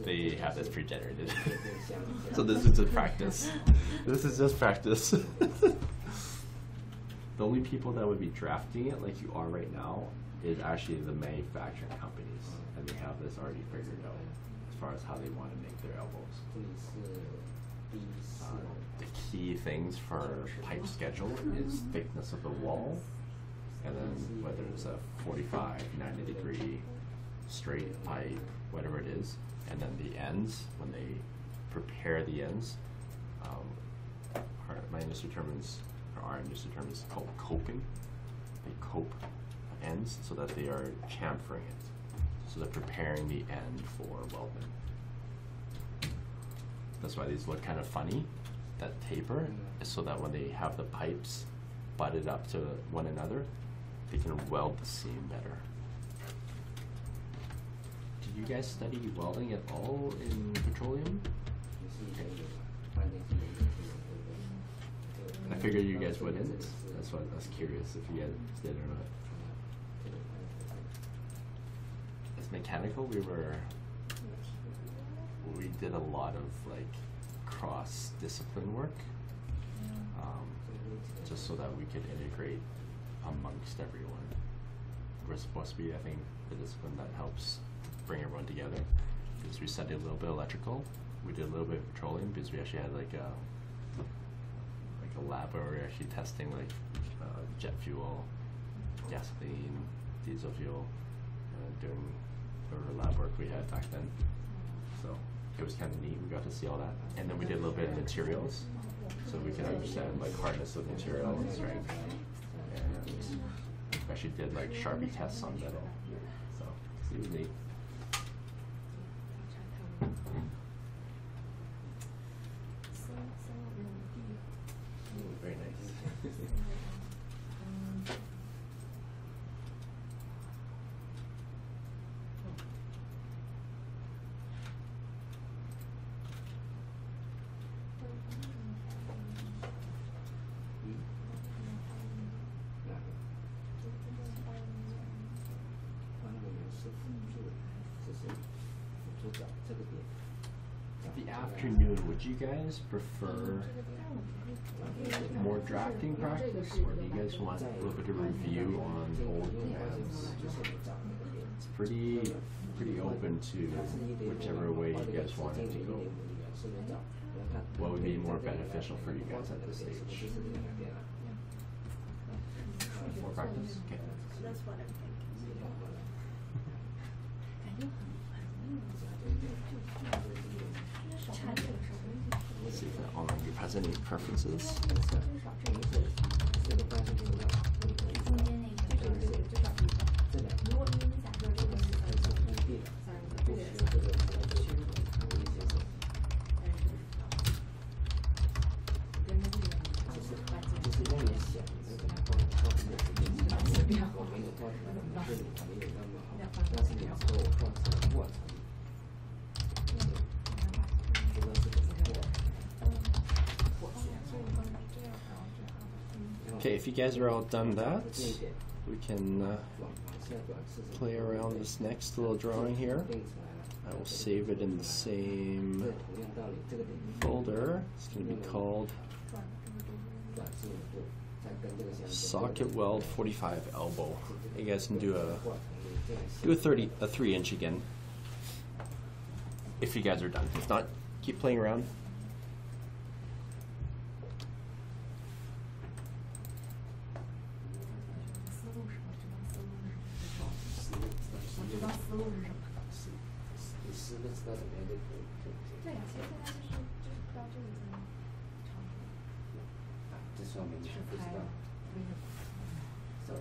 [SPEAKER 1] they have this pre-generated. So this is just practice. This is just practice. The only people that would be drafting it like you are right now is actually the manufacturing companies, and they have this already figured out as far as how they want to make their elbows. The key things for pipe schedule is thickness of the wall, and then whether it's a 45, 90 degree straight pipe, whatever it is, and then the ends, when they prepare the ends, my industry term is, or our industry term is called coping. They cope ends so that they are chamfering it. So they're preparing the end for welding. That's why these look kind of funny. That taper is so that when they have the pipes butted up to one another, they can weld the seam better. Did you guys study welding at all in petroleum? I figured you guys wouldn't. That's why I was curious if you guys did or not. As mechanical, we did a lot of like cross-discipline work, just so that we could integrate amongst everyone. We're supposed to be, I think, the discipline that helps bring everyone together. Because we studied a little bit of electrical, we did a little bit of petroleum because we actually had like a lab where we were actually testing like jet fuel, gasoline, diesel fuel, doing whatever lab work we had back then. So it was kind of neat. We got to see all that, and then we did a little bit of materials, so we could understand like hardness of material and strength. And we actually did like Sharpie tests on metal, so it was neat. Very nice. The afternoon, would you guys prefer more drafting practice, or do you guys want a little bit of review on old plans? It's pretty open to whichever way you guys want it to go. What would be more beneficial for you guys at this stage? More practice? Okay.
[SPEAKER 4] That's what I'm thinking.
[SPEAKER 1] Let's see if that online group has any preferences. Okay, if you guys are all done that, we can play around this next little drawing here. I will save it in the same folder. It's going to be called Socket Weld 45 Elbow. You guys can do a 3-inch again if you guys are done. If not, keep playing around.
[SPEAKER 3] 说明你是不知道。
[SPEAKER 5] 为什么？
[SPEAKER 3] So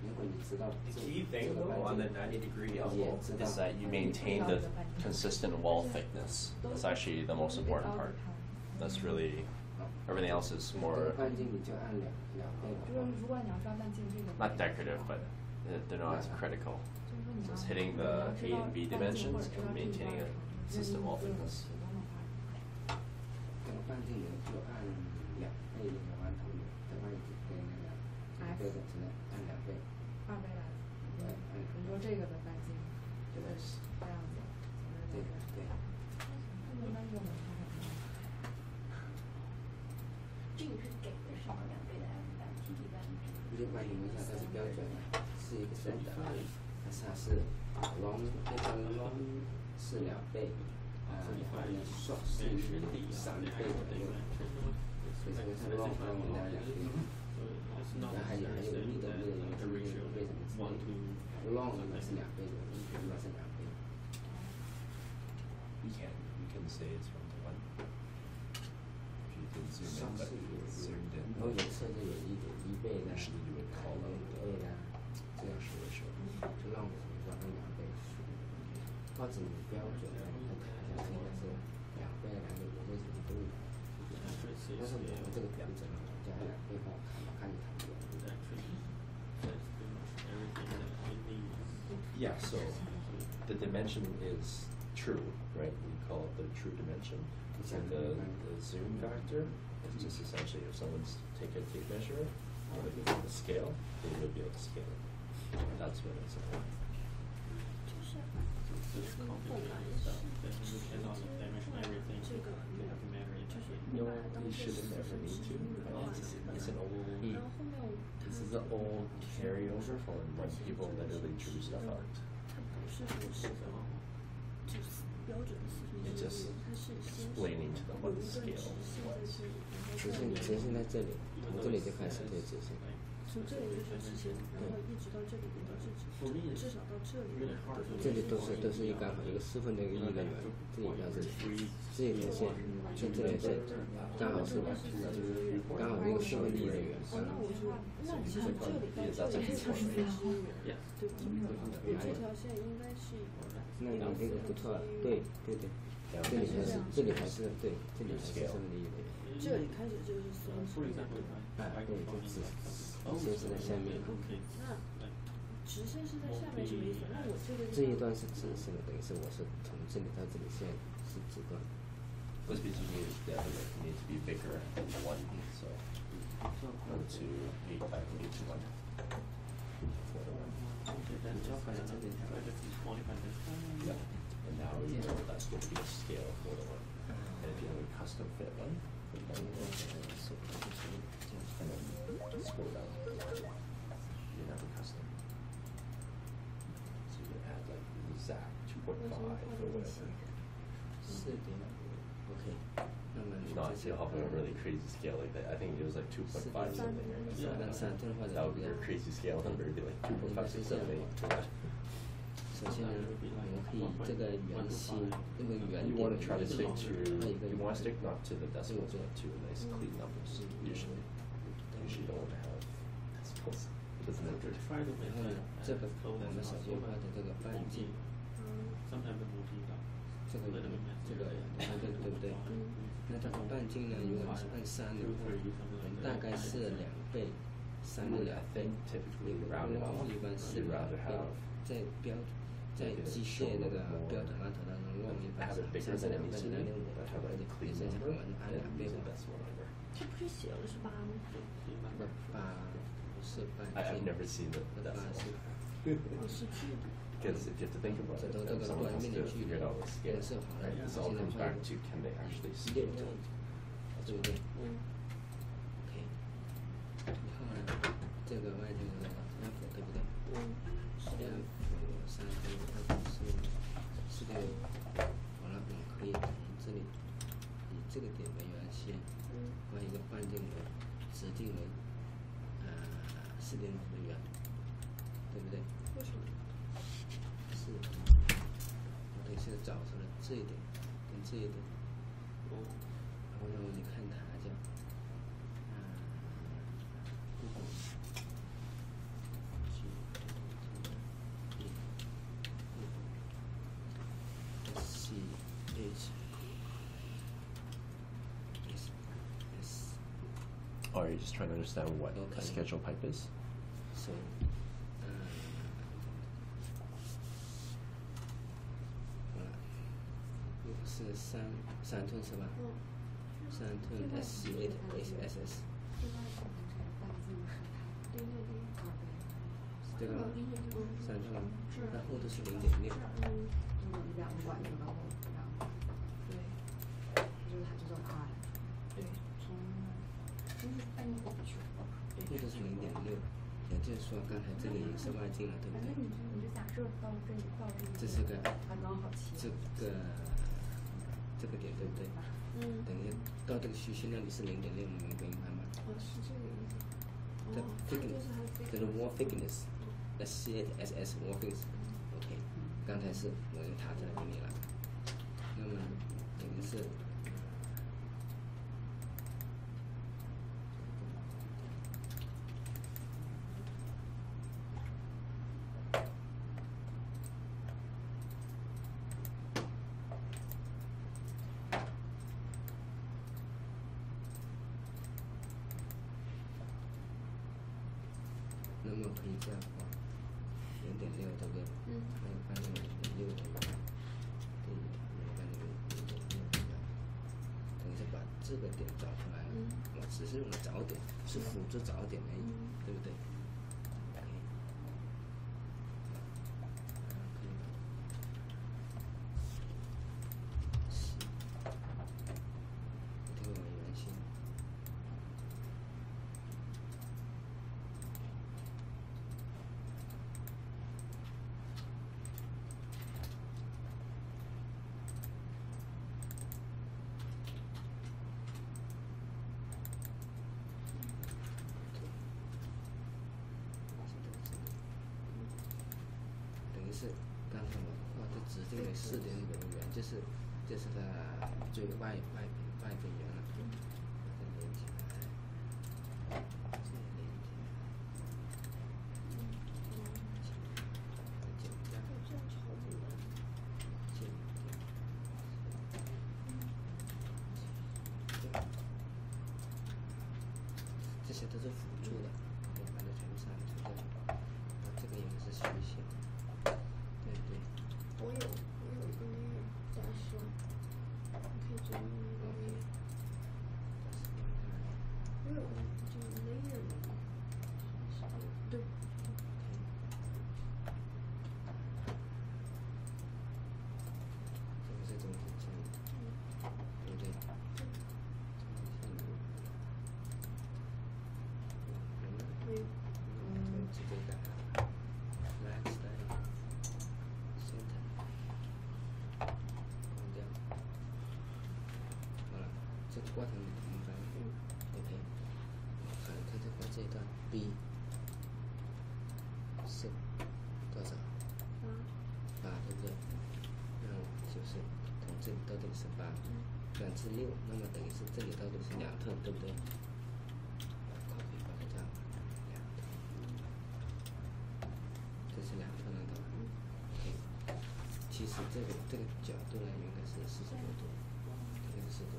[SPEAKER 3] 如果你知道
[SPEAKER 1] The
[SPEAKER 3] 这
[SPEAKER 1] key thing
[SPEAKER 3] 这个
[SPEAKER 1] though
[SPEAKER 3] 半
[SPEAKER 1] on the
[SPEAKER 3] 径，
[SPEAKER 1] 90-degree
[SPEAKER 3] 也
[SPEAKER 1] elbow
[SPEAKER 3] 知道
[SPEAKER 1] is that you maintain the consistent wall thickness. That's actually the most important part. That's really everything else is
[SPEAKER 3] 这
[SPEAKER 1] more
[SPEAKER 3] 个半径你就按两倍的话，
[SPEAKER 5] 如果你要抓半径这个
[SPEAKER 1] not decorative, but they're not as critical.
[SPEAKER 5] 就是说你
[SPEAKER 1] So
[SPEAKER 5] 要
[SPEAKER 1] it's hitting the
[SPEAKER 5] 你
[SPEAKER 1] A
[SPEAKER 5] 要
[SPEAKER 1] and
[SPEAKER 5] 知
[SPEAKER 1] B
[SPEAKER 5] 道半径
[SPEAKER 1] dimensions
[SPEAKER 5] 或者知道
[SPEAKER 1] and
[SPEAKER 5] 这一
[SPEAKER 1] maintaining
[SPEAKER 5] 段
[SPEAKER 1] a
[SPEAKER 5] 长
[SPEAKER 1] consistent wall
[SPEAKER 5] 任意
[SPEAKER 1] thickness.
[SPEAKER 5] 启动的话，
[SPEAKER 3] 这个半径你就按两倍的弯头的位置跟那个两倍的只能按两倍，
[SPEAKER 5] 2倍来。
[SPEAKER 3] 对，按两倍。
[SPEAKER 5] 你说这个的半径就是这样子，
[SPEAKER 3] 对对。
[SPEAKER 5] 那一般这个门它是什么？
[SPEAKER 6] 这个是给的什么2倍的 F 版 TT 版？
[SPEAKER 3] 另外一个它是标准的，是一个真的，但是它是 long 那个 long 是2倍，然后呢 short 是3倍左右，所以这个是 long 方面的2倍。然后还有 middle 为什么是long 应该是2倍左右，应该是2倍。
[SPEAKER 1] You can say it's 1 to 1. If you did zoom in, but zoomed in.
[SPEAKER 3] 然后有设置有1倍的，
[SPEAKER 1] Usually you would call
[SPEAKER 3] 2
[SPEAKER 1] out
[SPEAKER 3] 倍的，这样说一说，就 long 的时候按2倍。或者你标准的它卡下应该是2倍、2.5倍什么都有。但是我们这个标准呢，加2倍的话，看你看不了。
[SPEAKER 1] Yeah, so the dimension is true, right? We call it the true dimension. And the zoom factor is just essentially if someone's take a tape measure or they give the scale, they will be able to scale it. That's what it's about.
[SPEAKER 4] 就是
[SPEAKER 2] 就是
[SPEAKER 4] 不管
[SPEAKER 2] complicated
[SPEAKER 4] 是
[SPEAKER 2] stuff. Then you cannot dimension everything.
[SPEAKER 4] 这个
[SPEAKER 2] You have to measure it
[SPEAKER 4] 就是
[SPEAKER 2] by
[SPEAKER 4] 你
[SPEAKER 1] No,
[SPEAKER 4] 把它当
[SPEAKER 1] you
[SPEAKER 4] 做
[SPEAKER 1] shouldn't
[SPEAKER 4] 4
[SPEAKER 1] ever
[SPEAKER 4] 分
[SPEAKER 1] need
[SPEAKER 4] 之
[SPEAKER 1] to.
[SPEAKER 4] 一的话，
[SPEAKER 1] It's an old.
[SPEAKER 4] 然后后面它
[SPEAKER 1] This is an old carryover from when people literally drew stuff out.
[SPEAKER 4] 它不是说是就是标准的4分
[SPEAKER 1] It's
[SPEAKER 4] 之
[SPEAKER 1] just
[SPEAKER 4] 一，它是先
[SPEAKER 1] explaining to them
[SPEAKER 4] 有
[SPEAKER 1] what
[SPEAKER 4] 一
[SPEAKER 1] the
[SPEAKER 4] 段
[SPEAKER 1] scale
[SPEAKER 4] 直线在这里，然后
[SPEAKER 3] 直线直线在这里，从这里就开始对直线。
[SPEAKER 4] 从这里就是直线，然后一直到这里边都是至少到这里
[SPEAKER 3] 这里都是一刚好一个1/4的一个圆，这里标是这一条线，就这条线刚好是刚好一个1/4的圆。
[SPEAKER 4] 哦，那我说，那你看这里到这里就是4分之一圆，对吧？你这条线应该是
[SPEAKER 3] 那你这个不错，对对对，这里还是对，这里还是1/4的圆。
[SPEAKER 4] 这里开始就是4分之一圆，对吧？
[SPEAKER 3] 哎，对，就直线是在下面。
[SPEAKER 4] 那直线是在下面什么意思？那我这个
[SPEAKER 3] 这一段是直线的，等于是我是从这里到这里线是直段。
[SPEAKER 1] This means you need to be bigger than 1, so 1 to 8 by 8 to 1.
[SPEAKER 2] 4
[SPEAKER 1] And now you know that's going to be a scale for the 1. And if you have a custom fit one, then and then scroll down. You have a custom. So you can add like exact 2.5 or whatever.
[SPEAKER 3] 4.5 ，OK。那么
[SPEAKER 1] Not if you have a really crazy scale like that. I think it was like 2.5 something. Or something. That would be your crazy scale number. It'd be like 2.5, 6, 7, 8.
[SPEAKER 3] 首先呢，我们可以这个圆心，那个圆
[SPEAKER 1] You
[SPEAKER 3] 点
[SPEAKER 1] want
[SPEAKER 3] 的
[SPEAKER 1] to try to
[SPEAKER 3] 圆
[SPEAKER 1] stick
[SPEAKER 3] 心，
[SPEAKER 1] to,
[SPEAKER 3] 它有一个
[SPEAKER 1] you want to stick not to the decimals, but to nice clean numbers, usually. Usually you don't want to have decimals. It doesn't look good.
[SPEAKER 2] ，try to
[SPEAKER 3] 然
[SPEAKER 2] make
[SPEAKER 3] 后呢
[SPEAKER 2] that，
[SPEAKER 3] 这个
[SPEAKER 2] as
[SPEAKER 3] 我
[SPEAKER 2] close
[SPEAKER 3] 们
[SPEAKER 2] as
[SPEAKER 3] 首先画的这个半径，
[SPEAKER 2] Sometimes the movie does.
[SPEAKER 3] 这个圆，这个对不对？那这个半径呢，如果是按3的话，我们大概是2倍，3的2
[SPEAKER 1] I
[SPEAKER 3] 倍
[SPEAKER 1] think。typically round it off.
[SPEAKER 3] 一般是
[SPEAKER 1] you'd
[SPEAKER 3] 2
[SPEAKER 1] rather
[SPEAKER 3] 倍
[SPEAKER 1] have，
[SPEAKER 3] 在机械那个标准码头当中，我们一般
[SPEAKER 1] have
[SPEAKER 3] 是
[SPEAKER 1] it bigger
[SPEAKER 3] 3
[SPEAKER 1] than it
[SPEAKER 3] 2
[SPEAKER 1] needs
[SPEAKER 3] 倍
[SPEAKER 1] to be,
[SPEAKER 3] 0.5，
[SPEAKER 1] but have
[SPEAKER 3] 或
[SPEAKER 1] like
[SPEAKER 3] 者
[SPEAKER 1] a clean
[SPEAKER 3] 也是我
[SPEAKER 1] number,
[SPEAKER 3] 们按
[SPEAKER 1] and
[SPEAKER 3] 2倍
[SPEAKER 1] use
[SPEAKER 3] 的
[SPEAKER 1] the。decimal number.
[SPEAKER 4] 这不是写的是8吗？
[SPEAKER 3] 不是半径。
[SPEAKER 1] I've never seen the
[SPEAKER 3] 8
[SPEAKER 1] decimal.
[SPEAKER 3] 是。
[SPEAKER 4] 我是距离。
[SPEAKER 1] Because if you have to think about it, then someone has to figure out the scale. Right? This all comes back to can they actually scale to it?
[SPEAKER 3] 对不对
[SPEAKER 4] 嗯。
[SPEAKER 3] ？OK。然后呢，这个外这个 F 对不对？F 3分4个好了，我们可以从这里以这个点为圆心，画一个半径为指定为4.5的圆，对不对？
[SPEAKER 4] 为什么？
[SPEAKER 3] 是，我对，现在找出了这一点跟这一点，然后呢，你看它叫
[SPEAKER 1] part? Are you just trying to understand what a
[SPEAKER 3] Okay.
[SPEAKER 1] schedule pipe is?
[SPEAKER 3] So, 好了，如果是三寸是吧？3寸 SC8 XSS， 这个3寸，然后都是0.6。这个是0.6，也就是说刚才这个也是外径了，对不对？
[SPEAKER 5] 你就假设到这里到这里，
[SPEAKER 3] 这是个
[SPEAKER 5] 它刚好齐。
[SPEAKER 3] 这个点对不对？等于到这个虚线那里是0.6，你明白吗？
[SPEAKER 4] 是这个意思。
[SPEAKER 3] 这 thickness， 这是 wall thickness， SC8 SS wall thickness。OK， 刚才是我用它这来给你了，那么等于是。那么可以这样画，0.6，对不对？那个半径0.6的话，这一条那个半径0.6的话，等于是把这个点找出来了。我只是用了找点，是辅助找点而已，对不对？可以。这个圆形。等于是刚才我画的直径为4.5圆，就是它最外边圆了，把它连起来，这连起来，减掉，这些都是辅助的，我把它全部删除掉，这个应该是虚线。对不对？
[SPEAKER 4] 我有一个 layer， 但是你可以直接用那个 layer。我有个就是 layer 的，对。
[SPEAKER 3] 这个是中间线，对不对？直接改了 ，Max Style Center， 关掉。好了，这挂成平方。OK， 看它这画这一段 B 是多少？8，对不对？然后就是从这里到这里是8，2至6，那么等于是这里到这里是2特，对不对？copy 把它这样2特，这是2特那个。OK， 其实这个角度呢应该是40多度，这个是40度。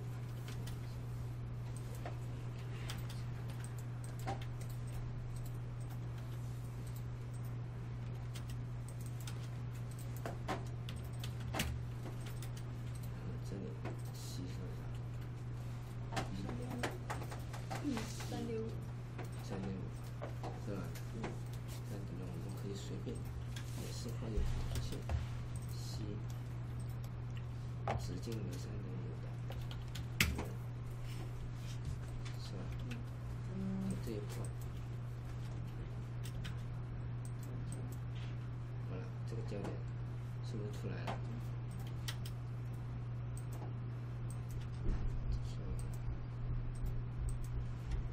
[SPEAKER 3] 这里吸收上
[SPEAKER 4] 365。
[SPEAKER 3] 365，是吧？那怎么我们可以随便也是画一个辅助线，吸直径为3.5的，是吧？就这一块，好了，这个焦点是不是出来了？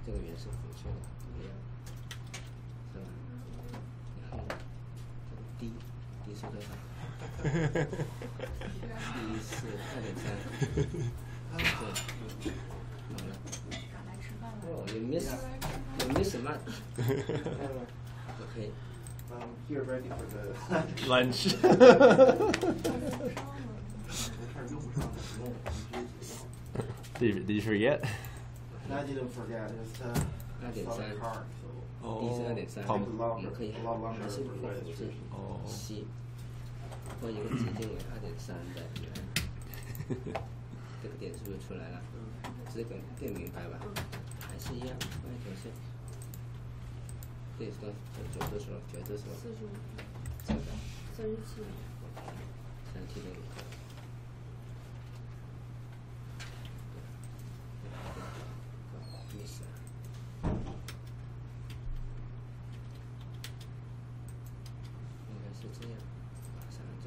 [SPEAKER 3] 这个圆是辅助的，一样，是吧？然后这个 D 是多少？D 是2.3。对，好了。Oh, you miss much. Okay.
[SPEAKER 7] You're ready for the
[SPEAKER 1] Lunch. Did you forget?
[SPEAKER 7] And I didn't forget, it's the
[SPEAKER 3] 2.3
[SPEAKER 7] car, so
[SPEAKER 3] 第是2.3，
[SPEAKER 1] Pump
[SPEAKER 3] 我们可以还是复复制 C， 或一个指定为2.3的圆，这个点是不是出来了？这个更明白吧？还是一样，外头是，这是多少？多少？多少？这个
[SPEAKER 4] 37。
[SPEAKER 3] 37.5。意思啊。应该是这样，往上走。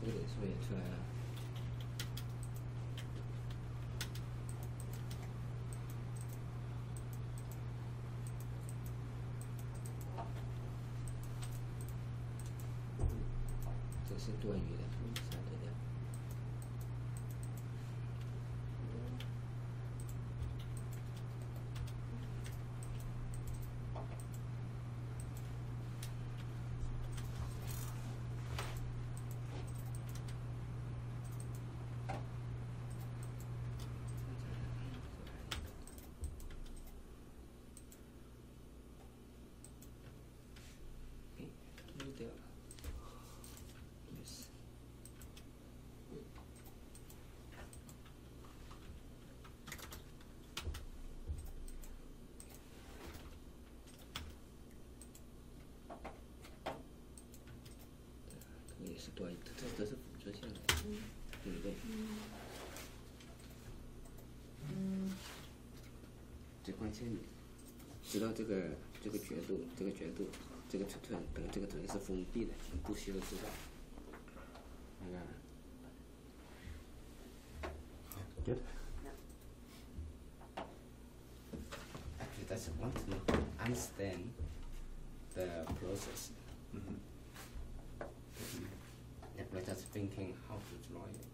[SPEAKER 3] 这个点数也出来了。这是多余的，删得掉。丢掉了。Yes。这个也是多余的，这是辅助下来的，对不对？只关键你知道这个角度，这个尺寸等这个图是封闭的，你不需要知道。那个。
[SPEAKER 1] Good.
[SPEAKER 3] Actually, that's want to understand the process. We're just thinking how to draw it.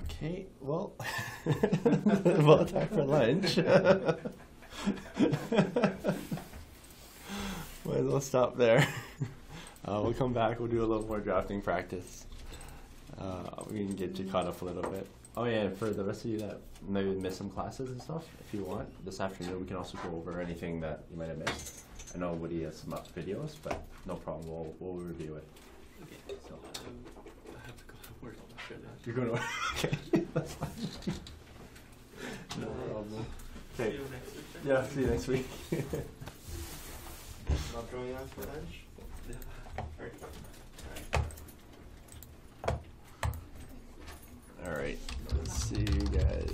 [SPEAKER 1] Okay, well, well, time for lunch. Might as well stop there. We'll come back. We'll do a little more drafting practice. We can get you caught up a little bit. Oh yeah, and for the rest of you that maybe missed some classes and stuff, if you want, this afternoon we can also go over anything that you might have missed. I know Woody has some videos, but no problem. We'll review it.
[SPEAKER 2] Okay, so I have to go to work after that.
[SPEAKER 1] You're going to work? Okay, that's fine. No problem.
[SPEAKER 2] See
[SPEAKER 1] Okay.
[SPEAKER 2] you next week.
[SPEAKER 1] Yeah, see you next week.
[SPEAKER 7] not joining us for lunch?
[SPEAKER 2] Yeah.
[SPEAKER 7] Alright.
[SPEAKER 1] All right. Let's see you guys.